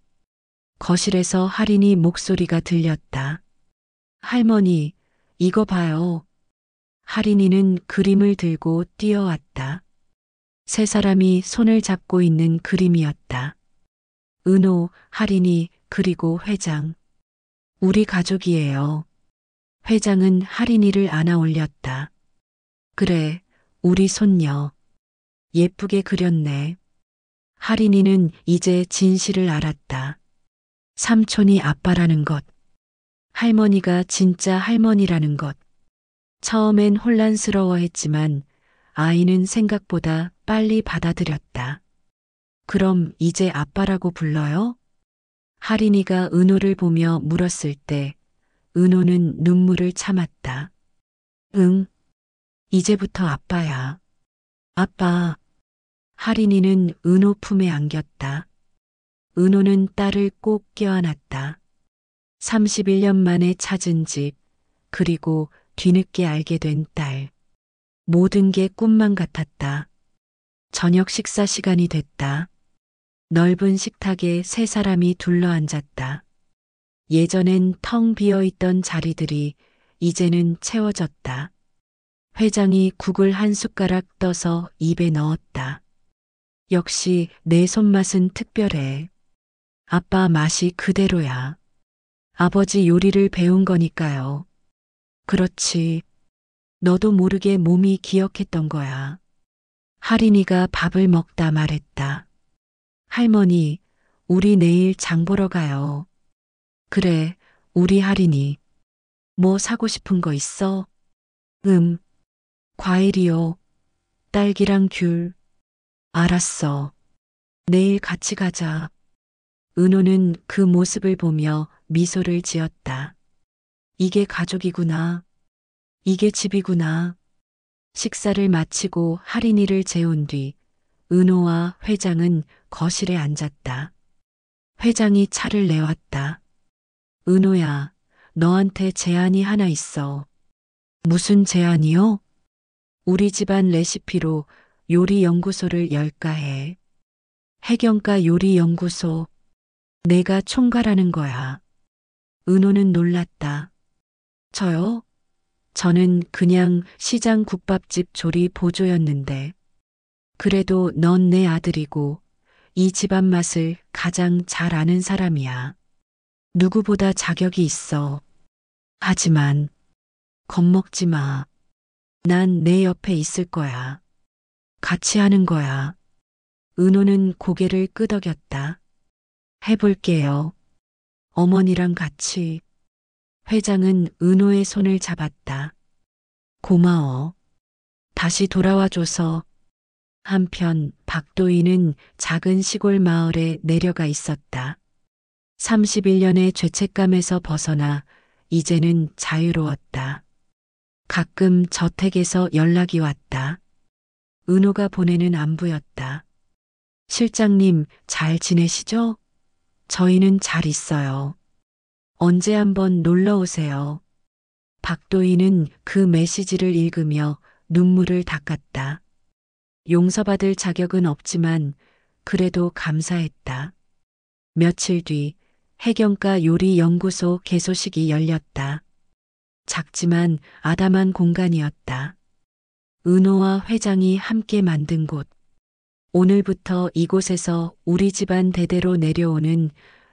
거실에서 할인이 목소리가 들렸다. 할머니, 이거 봐요. 할인이는 그림을 들고 뛰어왔다. 세 사람이 손을 잡고 있는 그림이었다. 은호, 할인이, 그리고 회장. 우리 가족이에요. 회장은 할인이를 안아 올렸다. 그래, 우리 손녀. 예쁘게 그렸네. 할인이는 이제 진실을 알았다. 삼촌이 아빠라는 것. 할머니가 진짜 할머니라는 것. 처음엔 혼란스러워했지만 아이는 생각보다 빨리 받아들였다. 그럼 이제 아빠라고 불러요? 할인이가 은호를 보며 물었을 때 은호는 눈물을 참았다. 응, 이제부터 아빠야. 아빠. 할인이는 은호 품에 안겼다. 은호는 딸을 꼭 껴안았다. 31년 만에 찾은 집, 그리고 뒤늦게 알게 된 딸. 모든 게 꿈만 같았다. 저녁 식사 시간이 됐다. 넓은 식탁에 세 사람이 둘러앉았다. 예전엔 텅 비어 있던 자리들이 이제는 채워졌다. 회장이 국을 한 숟가락 떠서 입에 넣었다. 역시 내 손맛은 특별해. 아빠 맛이 그대로야. 아버지 요리를 배운 거니까요. 그렇지. 너도 모르게 몸이 기억했던 거야. 할인이가 밥을 먹다 말했다. 할머니, 우리 내일 장 보러 가요. 그래, 우리 할인이. 뭐 사고 싶은 거 있어? 과일이요. 딸기랑 귤. 알았어. 내일 같이 가자. 은호는 그 모습을 보며 미소를 지었다. 이게 가족이구나. 이게 집이구나. 식사를 마치고 할인이를 재운 뒤 은호와 회장은 거실에 앉았다. 회장이 차를 내왔다. 은호야, 너한테 제안이 하나 있어. 무슨 제안이요? 우리 집안 레시피로 요리 연구소를 열까 해. 해경가 요리 연구소. 내가 총괄하는 거야. 은호는 놀랐다. 저요? 저는 그냥 시장 국밥집 조리 보조였는데. 그래도 넌 내 아들이고 이 집안 맛을 가장 잘 아는 사람이야. 누구보다 자격이 있어. 하지만 겁먹지 마. 난 내 옆에 있을 거야. 같이 하는 거야. 은호는 고개를 끄덕였다. 해볼게요. 어머니랑 같이. 회장은 은호의 손을 잡았다. 고마워. 다시 돌아와줘서. 한편 박도희는 작은 시골 마을에 내려가 있었다. 31년의 죄책감에서 벗어나 이제는 자유로웠다. 가끔 저택에서 연락이 왔다. 은호가 보내는 안부였다. 실장님 잘 지내시죠? 저희는 잘 있어요. 언제 한번 놀러 오세요. 박도희는 그 메시지를 읽으며 눈물을 닦았다. 용서받을 자격은 없지만 그래도 감사했다. 며칠 뒤 해경가 요리연구소 개소식이 열렸다. 작지만 아담한 공간이었다. 은호와 회장이 함께 만든 곳. 오늘부터 이곳에서 우리 집안 대대로 내려오는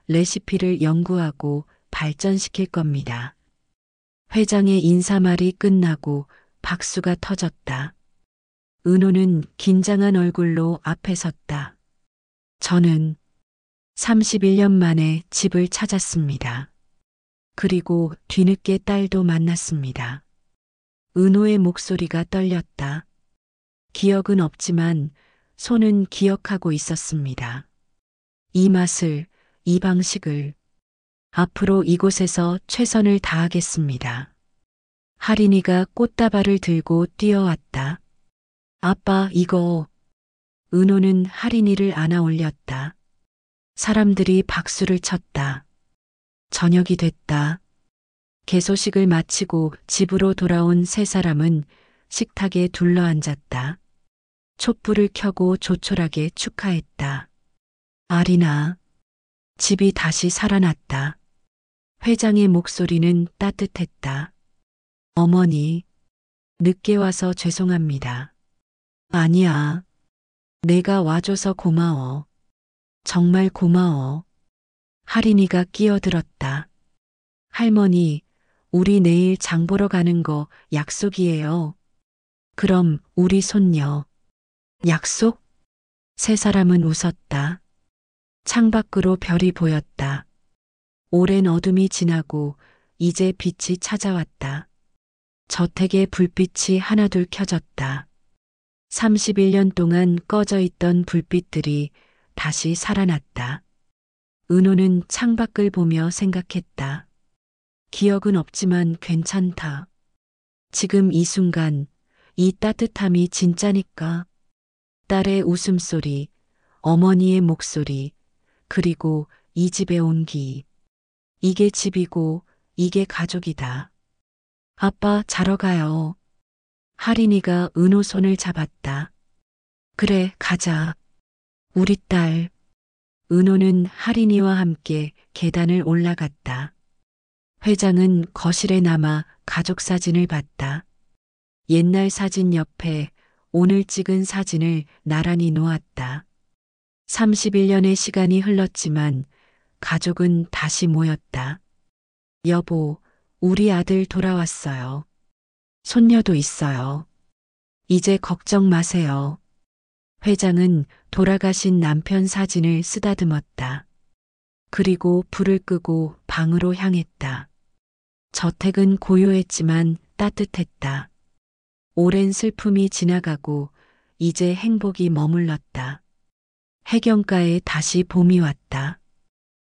레시피를 연구하고 발전시킬 겁니다. 회장의 인사말이 끝나고 박수가 터졌다. 은호는 긴장한 얼굴로 앞에 섰다. 저는 31년 만에 집을 찾았습니다. 그리고 뒤늦게 딸도 만났습니다. 은호의 목소리가 떨렸다. 기억은 없지만 손은 기억하고 있었습니다. 이 맛을, 이 방식을. 앞으로 이곳에서 최선을 다하겠습니다. 할인이가 꽃다발을 들고 뛰어왔다. 아빠, 이거. 은호는 할인이를 안아 올렸다. 사람들이 박수를 쳤다. 저녁이 됐다. 개소식을 마치고 집으로 돌아온 세 사람은 식탁에 둘러앉았다. 촛불을 켜고 조촐하게 축하했다. 아리나, 집이 다시 살아났다. 회장의 목소리는 따뜻했다. 어머니, 늦게 와서 죄송합니다. 아니야. 내가 와줘서 고마워. 정말 고마워. 할인이가 끼어들었다. 할머니, 우리 내일 장 보러 가는 거 약속이에요. 그럼 우리 손녀. 약속? 세 사람은 웃었다. 창밖으로 별이 보였다. 오랜 어둠이 지나고 이제 빛이 찾아왔다. 저택의 불빛이 하나둘 켜졌다. 31년 동안 꺼져 있던 불빛들이 다시 살아났다. 은호는 창밖을 보며 생각했다. 기억은 없지만 괜찮다. 지금 이 순간, 이 따뜻함이 진짜니까. 딸의 웃음소리, 어머니의 목소리, 그리고 이 집의 온기. 이게 집이고 이게 가족이다. 아빠 자러 가요. 하린이가 은호 손을 잡았다. 그래, 가자. 우리 딸. 은호는 하린이와 함께 계단을 올라갔다. 회장은 거실에 남아 가족 사진을 봤다. 옛날 사진 옆에 오늘 찍은 사진을 나란히 놓았다. 31년의 시간이 흘렀지만 가족은 다시 모였다. 여보, 우리 아들 돌아왔어요. 손녀도 있어요. 이제 걱정 마세요. 회장은 돌아가신 남편 사진을 쓰다듬었다. 그리고 불을 끄고 방으로 향했다. 저택은 고요했지만 따뜻했다. 오랜 슬픔이 지나가고 이제 행복이 머물렀다. 해변가에 다시 봄이 왔다.